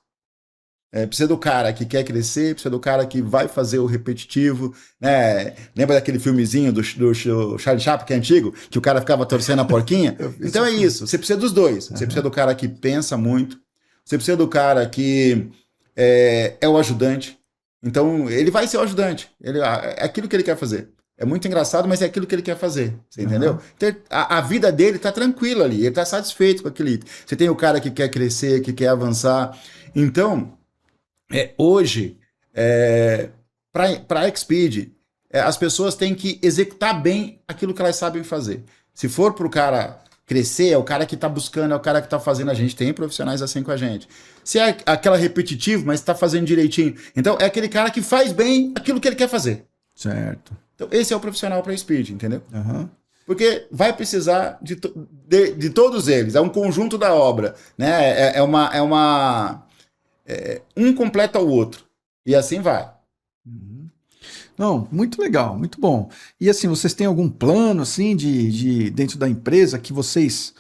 Precisa do cara que quer crescer, precisa do cara que vai fazer o repetitivo, né? Lembra daquele filmezinho do Charlie Chaplin, que é antigo, que o cara ficava torcendo a porquinha? Então é isso, você precisa dos dois. Você precisa do cara que pensa muito, você precisa do cara que é o ajudante. Então, ele vai ser o ajudante. É aquilo que ele quer fazer. É muito engraçado, mas é aquilo que ele quer fazer. Você entendeu? Então, a vida dele tá tranquila ali, ele tá satisfeito com aquele item. Você tem o cara que quer crescer, que quer avançar. Então, hoje, para a Exped, as pessoas têm que executar bem aquilo que elas sabem fazer. Se for para o cara crescer, é o cara que está buscando, é o cara que está fazendo. A gente tem profissionais assim com a gente. Se é aquela repetitivo, mas está fazendo direitinho. Então, é aquele cara que faz bem aquilo que ele quer fazer. Certo. Então, esse é o profissional para a Exped, entendeu? Porque vai precisar de todos eles. É um conjunto da obra, né? Um completa o outro. E assim vai. Não, muito legal, muito bom. E assim, vocês têm algum plano assim de dentro da empresa que vocês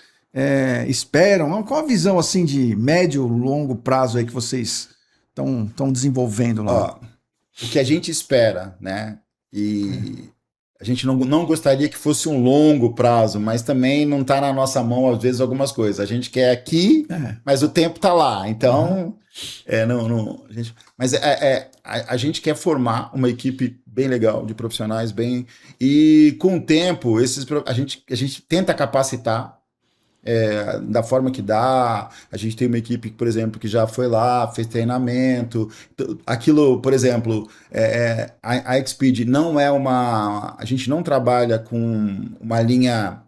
esperam? Qual a visão assim de médio, longo prazo aí que vocês estão desenvolvendo lá? O que a gente espera, né? E a gente não gostaria que fosse um longo prazo, mas também não está na nossa mão, às vezes, algumas coisas. A gente quer aqui, mas o tempo está lá. Então, a gente quer formar uma equipe bem legal, de profissionais bem... E, com o tempo, a gente tenta capacitar da forma que dá. A gente tem uma equipe, por exemplo, que já foi lá, fez treinamento. Aquilo, por exemplo, a Exped não é a gente não trabalha com uma linha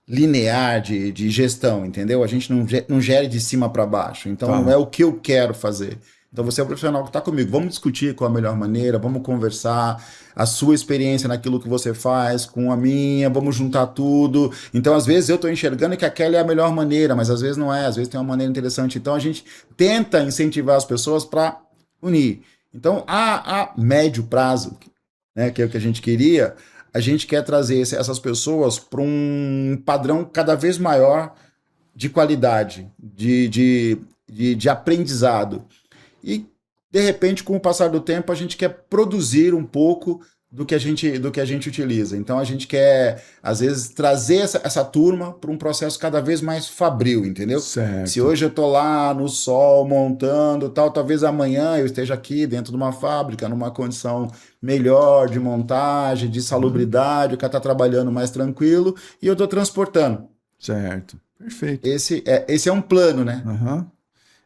linear de gestão, entendeu? A gente não gera de cima para baixo. Então, não é o que eu quero fazer. Então, você é o profissional que está comigo. Vamos discutir qual a melhor maneira, vamos conversar, a sua experiência naquilo que você faz com a minha, vamos juntar tudo. Então, às vezes, eu estou enxergando que aquela é a melhor maneira, mas às vezes não é, às vezes tem uma maneira interessante. Então, a gente tenta incentivar as pessoas para unir. Então, a médio prazo, né, que é o que a gente queria, a gente quer trazer essas pessoas para um padrão cada vez maior de qualidade, de aprendizado. E, de repente, com o passar do tempo, a gente quer produzir um pouco do que a gente utiliza. Então, a gente quer, às vezes, trazer essa turma para um processo cada vez mais fabril, entendeu? Certo. Se hoje eu estou lá no sol, montando tal, talvez amanhã eu esteja aqui dentro de uma fábrica, numa condição melhor de montagem, de salubridade, o cara está trabalhando mais tranquilo, e eu estou transportando. Certo. Perfeito. Esse é um plano, né?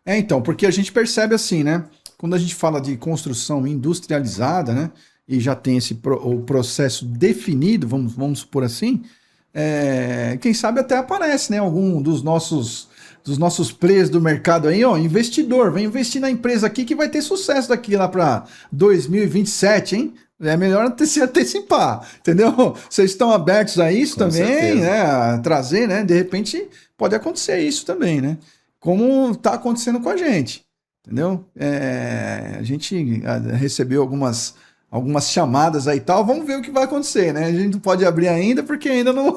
Então, porque a gente percebe assim, né? Quando a gente fala de construção industrializada, né? E já tem o processo definido, vamos supor assim, quem sabe até aparece, né? Algum dos nossos players do mercado aí, investidor, vem investir na empresa aqui que vai ter sucesso daqui lá para 2027, hein? É melhor se antecipar, entendeu? Vocês estão abertos a isso também, certeza, né? A trazer, né? De repente pode acontecer isso também, né? Como está acontecendo com a gente, entendeu? A gente recebeu algumas chamadas aí e tal, vamos ver o que vai acontecer, né? A gente não pode abrir ainda porque ainda não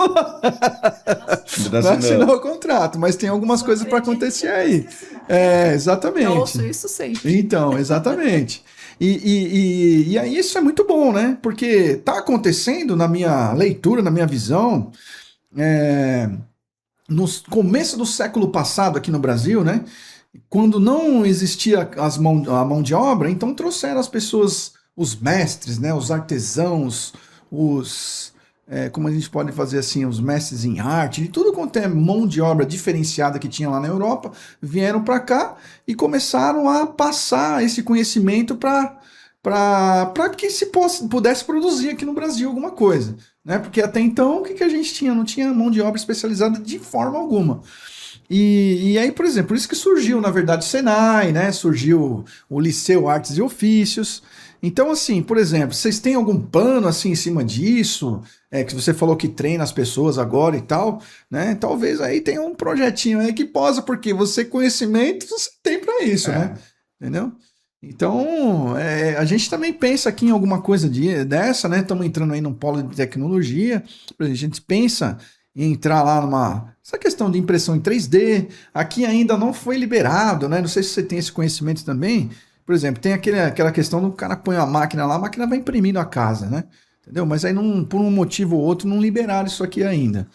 assinou o contrato, mas tem algumas coisas para acontecer aí. Exatamente. Eu ouço isso sempre. Então, exatamente. E aí isso é muito bom, né? Porque está acontecendo, na minha leitura, na minha visão, no começo do século passado aqui no Brasil, né? Quando não existia a mão de obra, então trouxeram as pessoas, os mestres, né? Os artesãos, como a gente pode fazer assim, os mestres em arte, de tudo quanto é mão de obra diferenciada que tinha lá na Europa, vieram para cá e começaram a passar esse conhecimento para que se pudesse produzir aqui no Brasil alguma coisa, né? Porque até então, o que a gente tinha? Não tinha mão de obra especializada de forma alguma. E aí, por exemplo, por isso que surgiu, na verdade, o Senai, né? Surgiu o Liceu Artes e Ofícios. Então, assim, por exemplo, vocês têm algum plano assim em cima disso? Que você falou que treina as pessoas agora e tal, né? Talvez aí tenha um projetinho aí que possa, porque conhecimento você tem para isso, né? Entendeu? Então, a gente também pensa aqui em alguma coisa dessa, né? Estamos entrando aí num polo de tecnologia, a gente pensa em entrar lá essa questão de impressão em 3D, aqui ainda não foi liberado, né? Não sei se você tem esse conhecimento também, por exemplo, tem aquela questão do cara põe a máquina lá, a máquina vai imprimindo a casa, né? Entendeu? Mas aí, por um motivo ou outro, não liberaram isso aqui ainda.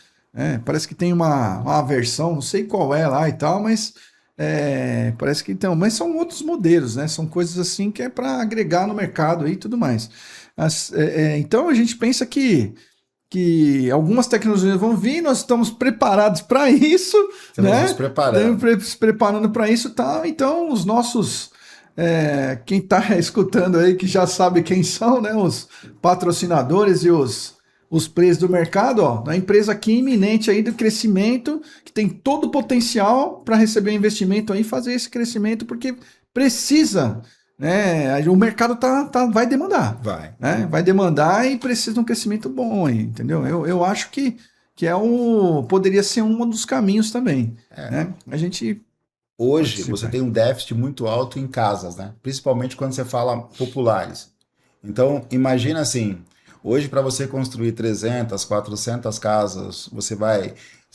Parece que tem uma versão, não sei qual é lá e tal, mas parece que então, mas são outros modelos, né? São coisas assim que é para agregar no mercado aí e tudo mais. Então a gente pensa que algumas tecnologias vão vir, nós estamos preparados para isso, né? Nos preparando. Estamos se preparando para isso, tá? Então os nossos quem está escutando aí que já sabe quem são, né? Os patrocinadores e os players do mercado, ó, a empresa aqui iminente aí do crescimento, que tem todo o potencial para receber investimento aí e fazer esse crescimento, porque precisa, né? O mercado vai demandar. Vai. Né? Vai demandar e precisa de um crescimento bom aí, entendeu? Eu acho que poderia ser um dos caminhos também. Né? A gente. Hoje você tem um déficit muito alto em casas, né? Principalmente quando você fala populares. Então, imagina assim, hoje para você construir 300, 400 casas, você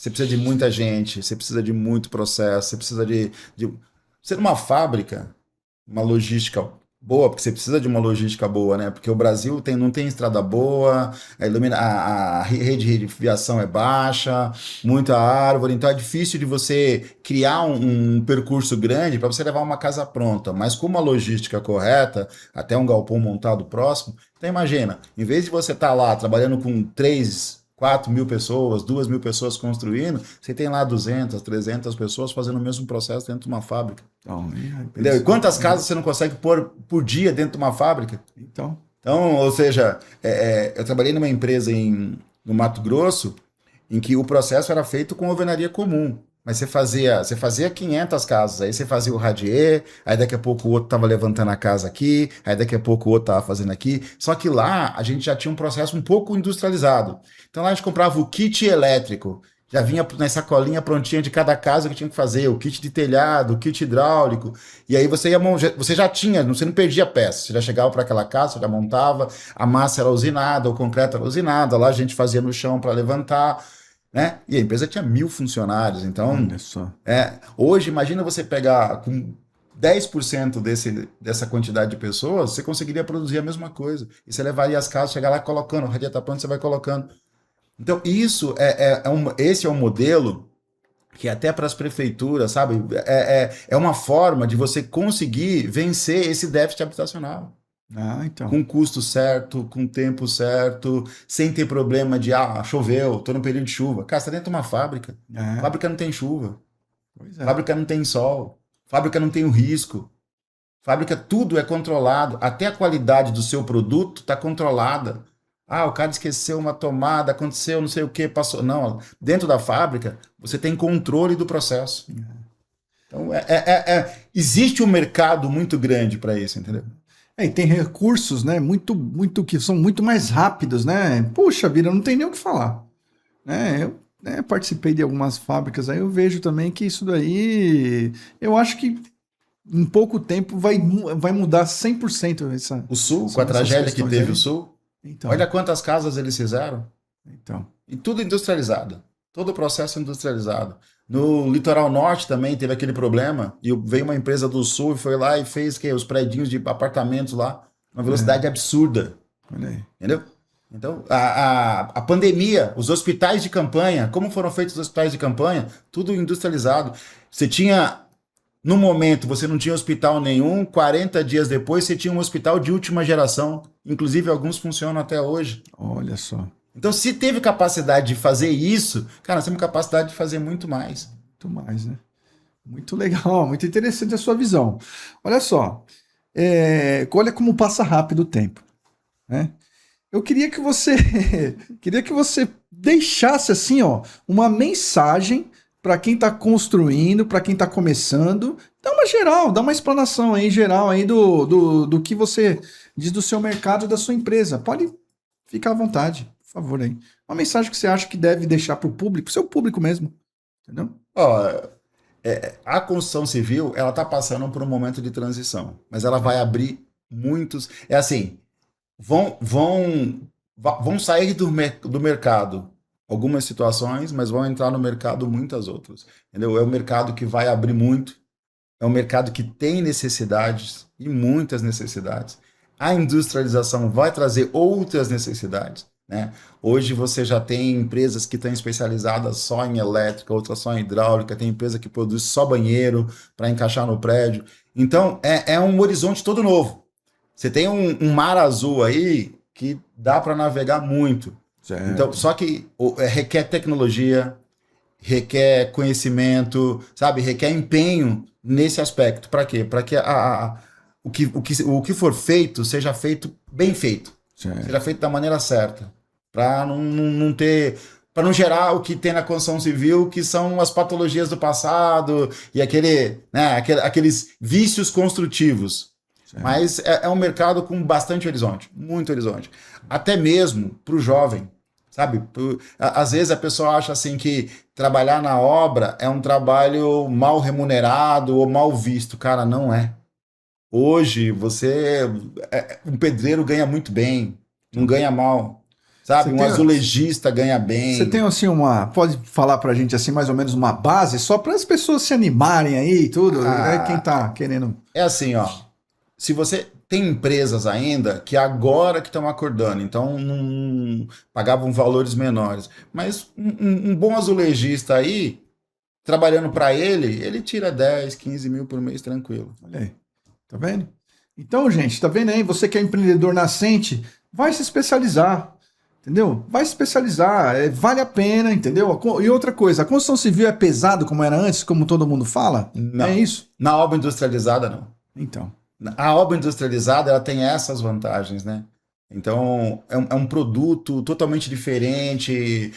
precisa de muita gente, você precisa de muito processo, você precisa de ser uma fábrica, uma logística boa, porque você precisa de uma logística boa, né? Porque o Brasil não tem estrada boa, a rede de fiação é baixa, muita árvore, então é difícil de você criar um percurso grande para você levar uma casa pronta, mas com uma logística correta, até um galpão montado próximo, então imagina, em vez de você estar lá trabalhando com 4 mil pessoas, 2 mil pessoas construindo, você tem lá 200, 300 pessoas fazendo o mesmo processo dentro de uma fábrica. Entendeu? E quantas casas você não consegue pôr por dia dentro de uma fábrica? Então ou seja, eu trabalhei numa empresa no Mato Grosso em que o processo era feito com alvenaria comum. Mas você fazia 500 casas, aí você fazia o radier, aí daqui a pouco o outro estava levantando a casa aqui, aí daqui a pouco o outro estava fazendo aqui. Só que lá a gente já tinha um processo um pouco industrializado. Então lá a gente comprava o kit elétrico, já vinha na sacolinha prontinha de cada casa que tinha que fazer, o kit de telhado, o kit hidráulico, e aí você já tinha, você não perdia peça, você já chegava para aquela casa, você já montava, a massa era usinada, o concreto era usinado, lá a gente fazia no chão para levantar, né? E a empresa tinha 1.000 funcionários, então olha só. Hoje imagina você pegar com 10% dessa quantidade de pessoas, você conseguiria produzir a mesma coisa, e você levaria as casas, chegar lá colocando, o radiator pronto, você vai colocando. Então isso esse é um modelo que até para as prefeituras, sabe, é uma forma de você conseguir vencer esse déficit habitacional. Então. Com custo certo, com tempo certo, sem ter problema de, choveu, tô no período de chuva. Cara, você tá dentro de uma fábrica. Fábrica não tem chuva. Fábrica não tem sol. Fábrica não tem o risco. Fábrica, tudo é controlado. Até a qualidade do seu produto está controlada. O cara esqueceu uma tomada, aconteceu não sei o que, passou. Não, dentro da fábrica, você tem controle do processo. Então, existe um mercado muito grande para isso, entendeu? E tem recursos, né, muito que são muito mais rápidos, né? Puxa vida, não tem nem o que falar. Eu participei de algumas fábricas, aí eu vejo também que isso daí, eu acho que em pouco tempo vai mudar 100% o Sul, com a tragédia que teve o Sul, então, olha quantas casas eles fizeram. Então. E tudo industrializado, todo o processo industrializado. No litoral norte também teve aquele problema, e veio uma empresa do Sul e foi lá e fez os predinhos de apartamentos lá, uma velocidade absurda. Olha aí. Entendeu? Então, a pandemia, os hospitais de campanha, como foram feitos os hospitais de campanha? Tudo industrializado. Você tinha, no momento, você não tinha hospital nenhum, 40 dias depois você tinha um hospital de última geração, inclusive alguns funcionam até hoje. Olha só. Então, se teve capacidade de fazer isso, cara, nós temos capacidade de fazer muito mais. Muito mais, né? Muito legal, muito interessante a sua visão. Olha só, olha como passa rápido o tempo, né? Eu queria que você deixasse assim, ó, uma mensagem para quem está construindo, para quem está começando. Dá uma explanação aí geral aí do que você diz do seu mercado, da sua empresa. Pode ficar à vontade. Por favor, aí. Uma mensagem que você acha que deve deixar para o público, seu público mesmo, entendeu? A construção civil, ela está passando por um momento de transição, mas ela vai abrir muitos... vão sair do mercado algumas situações, mas vão entrar no mercado muitas outras, entendeu? É um mercado que vai abrir muito, É um mercado que tem necessidades e muitas necessidades. A industrialização vai trazer outras necessidades, né? Hoje você já tem empresas que estão especializadas só em elétrica, outras só em hidráulica, tem empresa que produz só banheiro para encaixar no prédio. Então, é um horizonte todo novo. Você tem um mar azul aí que dá para navegar muito. Certo. Então, só que requer tecnologia, requer conhecimento, sabe? Requer empenho nesse aspecto. Para quê? Para que o que for feito seja feito bem feito. certo. Seja feito da maneira certa. Para não ter... Para não gerar o que tem na construção civil, que são as patologias do passado e aqueles vícios construtivos. Certo. Mas é um mercado com bastante horizonte, muito horizonte. Até mesmo para o jovem, sabe? Às vezes a pessoa acha assim que trabalhar na obra é um trabalho mal remunerado ou mal visto. Cara, não é. Hoje, um pedreiro ganha muito bem, não ganha mal. Sabe, um azulejista ganha bem. Você tem assim pode falar pra gente assim mais ou menos uma base só para as pessoas se animarem aí e tudo, né? Quem tá querendo. É assim, ó. Se você tem empresas ainda que agora que estão acordando, então não pagavam valores menores, mas um bom azulejista aí, trabalhando para ele tira 10, 15 mil por mês tranquilo. Olha aí, tá vendo? Então, gente, tá vendo aí? Você que é empreendedor nascente, vai se especializar. Entendeu? Vai se especializar, vale a pena, entendeu? E outra coisa, a construção civil é pesado como era antes, como todo mundo fala? Não. É isso? Na obra industrializada, não. Então. A obra industrializada, ela tem essas vantagens, né? Então, é um produto totalmente diferente.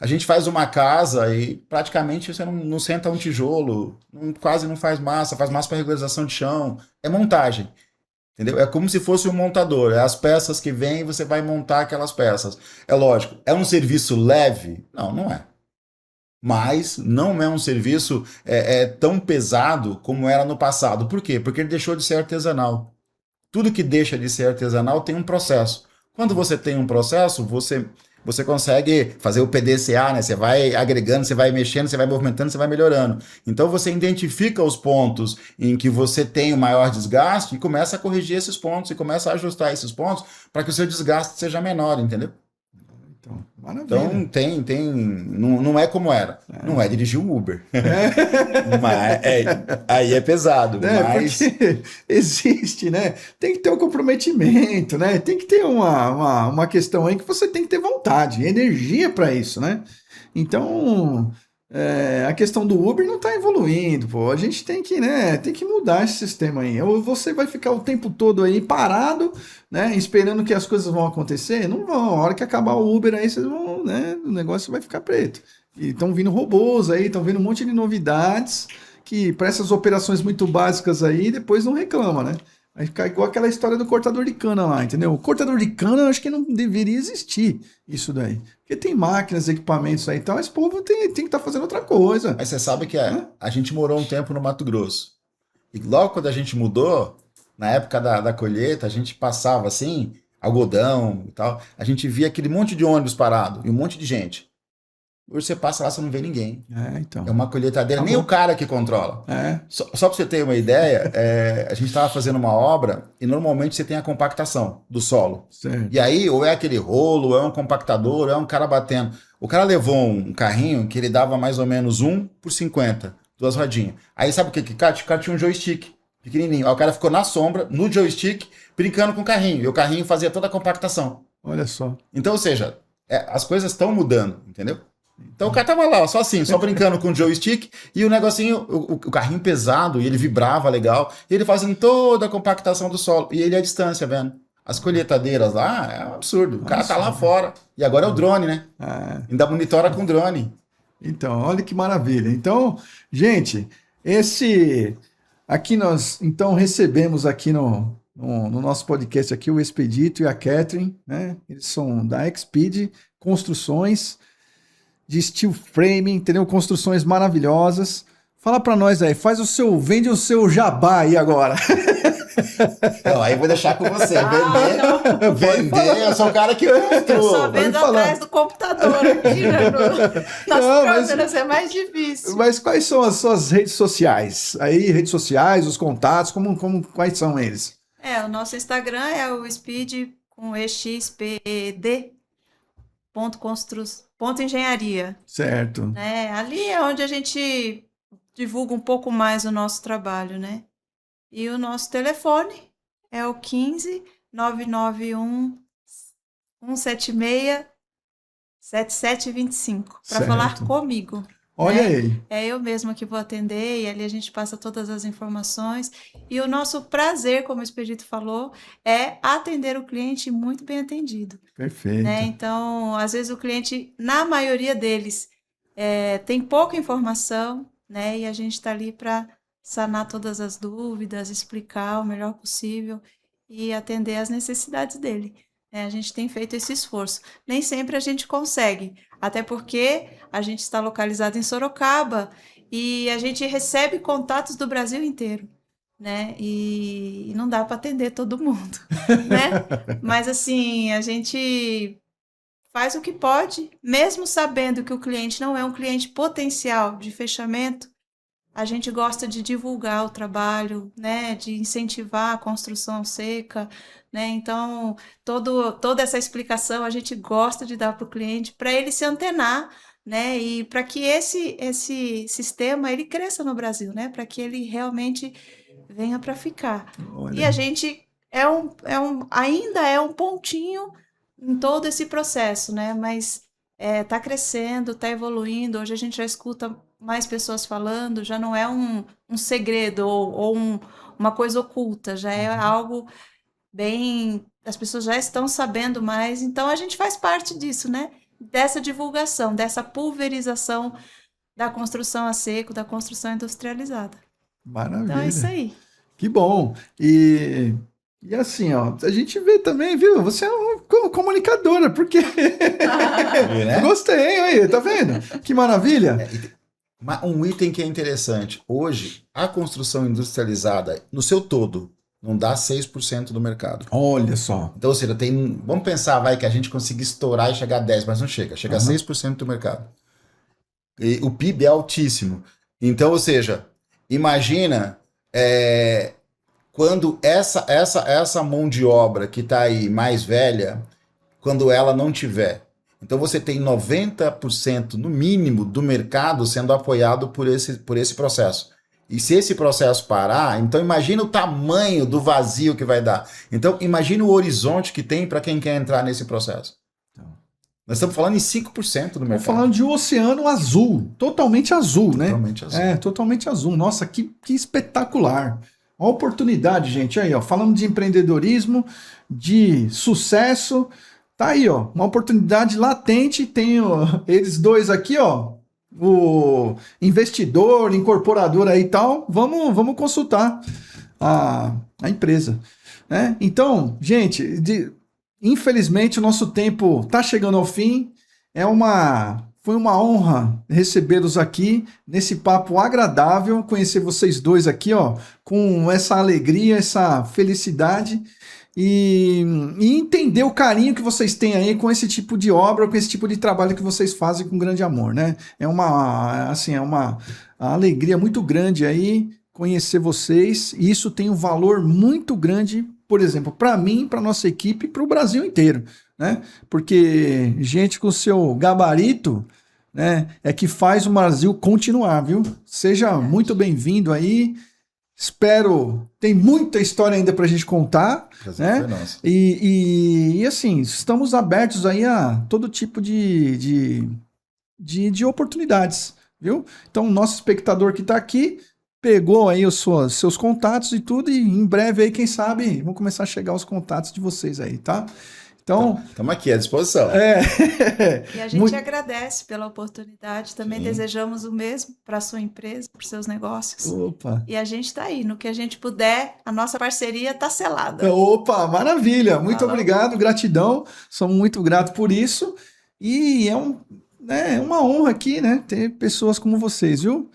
A gente faz uma casa e praticamente você não senta um tijolo, quase não faz massa para regularização de chão. É montagem. Entendeu? É como se fosse um montador. É as peças que vêm e você vai montar aquelas peças. É lógico. É um serviço leve? Não é. Mas não é um serviço tão pesado como era no passado. Por quê? Porque ele deixou de ser artesanal. Tudo que deixa de ser artesanal tem um processo. Quando você tem um processo, você consegue fazer o PDCA, né? Você vai agregando, você vai mexendo, você vai movimentando, você vai melhorando. Então você identifica os pontos em que você tem o maior desgaste e começa a corrigir esses pontos e começa a ajustar esses pontos para que o seu desgaste seja menor, entendeu? Então, maravilha. Então não é como era. Não é dirigir um Uber. Mas aí é pesado. Mas... Porque existe, né? Tem que ter um comprometimento, né? Tem que ter uma questão aí que você tem que ter vontade, energia para isso, né? Então, a questão do Uber não está evoluindo, pô. A gente tem que mudar esse sistema aí. Ou você vai ficar o tempo todo aí parado, né? Esperando que as coisas vão acontecer. Não vão. A hora que acabar o Uber aí, vocês vão, né? O negócio vai ficar preto. E estão vindo robôs aí, estão vindo um monte de novidades que para essas operações muito básicas aí, depois não reclama, né? Vai ficar igual aquela história do cortador de cana lá, entendeu? O cortador de cana eu acho que não deveria existir isso daí. Porque tem máquinas, equipamentos aí e tal, esse povo tem que estar fazendo outra coisa. Mas você sabe que a gente morou um tempo no Mato Grosso. E logo quando a gente mudou, na época da colheita, a gente passava assim, algodão e tal, a gente via aquele monte de ônibus parado e um monte de gente. Hoje você passa lá, você não vê ninguém. Então. É uma colheitadeira, nem o cara que controla. Só para você ter uma ideia, a gente estava fazendo uma obra e normalmente você tem a compactação do solo. Certo. E aí, ou é aquele rolo, ou é um compactador, ou é um cara batendo. O cara levou um carrinho que ele dava mais ou menos 1 por 50, 2 rodinhas. Aí sabe o que? O cara tinha um joystick pequenininho. Aí o cara ficou na sombra, no joystick, brincando com o carrinho. E o carrinho fazia toda a compactação. Olha só. Então, ou seja, as coisas estão mudando, entendeu? Então o cara tava lá, só assim, só brincando com o joystick e o negocinho, o carrinho pesado, e ele vibrava legal, e ele fazendo toda a compactação do solo, e ele à distância, vendo. As colheitadeiras lá, é um absurdo. O cara tá lá fora. E agora é o drone, né? Ainda monitora com drone. Então, olha que maravilha. Então, gente, aqui nós então recebemos aqui no nosso podcast aqui o Expedito e a Catherine, né? Eles são da Exped Construções de steel framing, entendeu? Construções maravilhosas. Fala para nós aí, vende o seu jabá aí agora. Não, aí eu vou deixar com você. não. Vender, eu sou o cara que Eu só construa. vendo atrás do computador aqui, né? Nas Não, mas- câmeras é mais difícil. Mas quais são as suas redes sociais? Aí, redes sociais, os contatos, quais são eles? O nosso Instagram é o speed com exped ponto engenharia, Certo. né? Ali é onde a gente divulga um pouco mais o nosso trabalho, né? E o nosso telefone é o 15 991 176 7725 para Certo. falar comigo. Olha né? aí. É eu mesma que vou atender e ali a gente passa todas as informações. E o nosso prazer, como o Expedito falou, é atender o cliente muito bem atendido. Perfeito. Né? Então, às vezes o cliente, na maioria deles, tem pouca informação, né? E a gente está ali para sanar todas as dúvidas, explicar o melhor possível e atender às necessidades dele. A gente tem feito esse esforço. Nem sempre a gente consegue, até porque a gente está localizado em Sorocaba e a gente recebe contatos do Brasil inteiro, né? E não dá para atender todo mundo, né? Mas assim, a gente faz o que pode, mesmo sabendo que o cliente não é um cliente potencial de fechamento. A gente gosta de divulgar o trabalho, né, de incentivar a construção seca, né? Então, toda essa explicação a gente gosta de dar para o cliente, para ele se antenar, né? E para que esse sistema ele cresça no Brasil, né? Para que ele realmente venha para ficar. Olha. E a gente ainda é um pontinho em todo esse processo, né? Mas está crescendo, está evoluindo. Hoje a gente já escuta mais pessoas falando, já não é um segredo ou uma coisa oculta, já é algo bem... As pessoas já estão sabendo mais, então a gente faz parte disso, né? Dessa divulgação, dessa pulverização da construção a seco, da construção industrializada. Maravilha. Então é isso aí. Que bom. E assim, ó, a gente vê também, viu? Você é uma comunicadora, porque Né? gostei, aí, tá vendo? Que maravilha. Um item que é interessante. Hoje, a construção industrializada, no seu todo, não dá 6% do mercado. Olha só. Então, ou seja, vamos pensar, vai, que a gente consiga estourar e chegar a 10%, mas não chega. Chega a 6% do mercado. E o PIB é altíssimo. Então, ou seja, imagina quando essa mão de obra que está aí mais velha, quando ela não tiver. Então você tem 90% no mínimo do mercado sendo apoiado por esse processo. E se esse processo parar, então imagina o tamanho do vazio que vai dar. Então imagina o horizonte que tem para quem quer entrar nesse processo. Nós estamos falando em 5% do mercado. Estamos falando de um oceano azul, totalmente azul, né? Totalmente azul. Totalmente azul. Nossa, que espetacular. Uma oportunidade, gente. Aí, ó, falando de empreendedorismo, de sucesso, tá aí, ó, uma oportunidade latente. Tem eles dois aqui, ó, o investidor, incorporador aí e tal. Vamos consultar a empresa, né? Então, gente, infelizmente o nosso tempo tá chegando ao fim. Foi uma honra recebê-los aqui nesse papo agradável, conhecer vocês dois aqui, ó, com essa alegria, essa felicidade e entender o carinho que vocês têm aí com esse tipo de obra, com esse tipo de trabalho que vocês fazem com grande amor, né? É uma alegria muito grande aí conhecer vocês e isso tem um valor muito grande, por exemplo, para mim, para nossa equipe, para o Brasil inteiro, né? Porque gente com seu gabarito, né, é que faz o Brasil continuar, viu? Seja muito bem-vindo aí. Espero, tem muita história ainda para a gente contar, né? E assim, estamos abertos aí a todo tipo de oportunidades, viu? Então, o nosso espectador que está aqui pegou aí os seus contatos e tudo, e em breve aí, quem sabe, vão começar a chegar os contatos de vocês aí, tá? Então, estamos aqui à disposição. E a gente agradece pela oportunidade, também desejamos o mesmo para a sua empresa, para os seus negócios. Opa! E a gente está aí, no que a gente puder, a nossa parceria está selada. Opa, maravilha! Muito obrigado, gratidão, somos muito gratos por isso, e é uma honra aqui, né, ter pessoas como vocês, viu?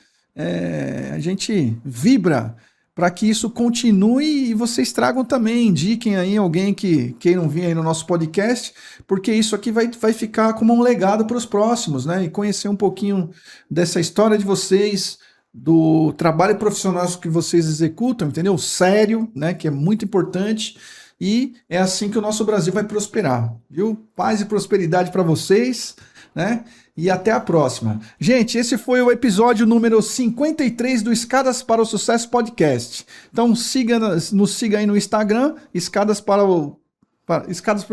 A gente vibra para que isso continue e vocês tragam também, indiquem aí alguém que queiram vir aí no nosso podcast, porque isso aqui vai ficar como um legado para os próximos, né? E conhecer um pouquinho dessa história de vocês, do trabalho profissional que vocês executam, entendeu? Sério, né? Que é muito importante. E é assim que o nosso Brasil vai prosperar, viu? Paz e prosperidade para vocês, né? E até a próxima. Gente, esse foi o episódio número 53 do Escadas para o Sucesso Podcast. Então nos siga aí no Instagram, Escadas para o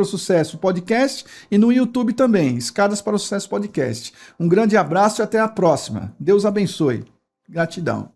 Sucesso Podcast, e no YouTube também, Escadas para o Sucesso Podcast. Um grande abraço e até a próxima. Deus abençoe. Gratidão.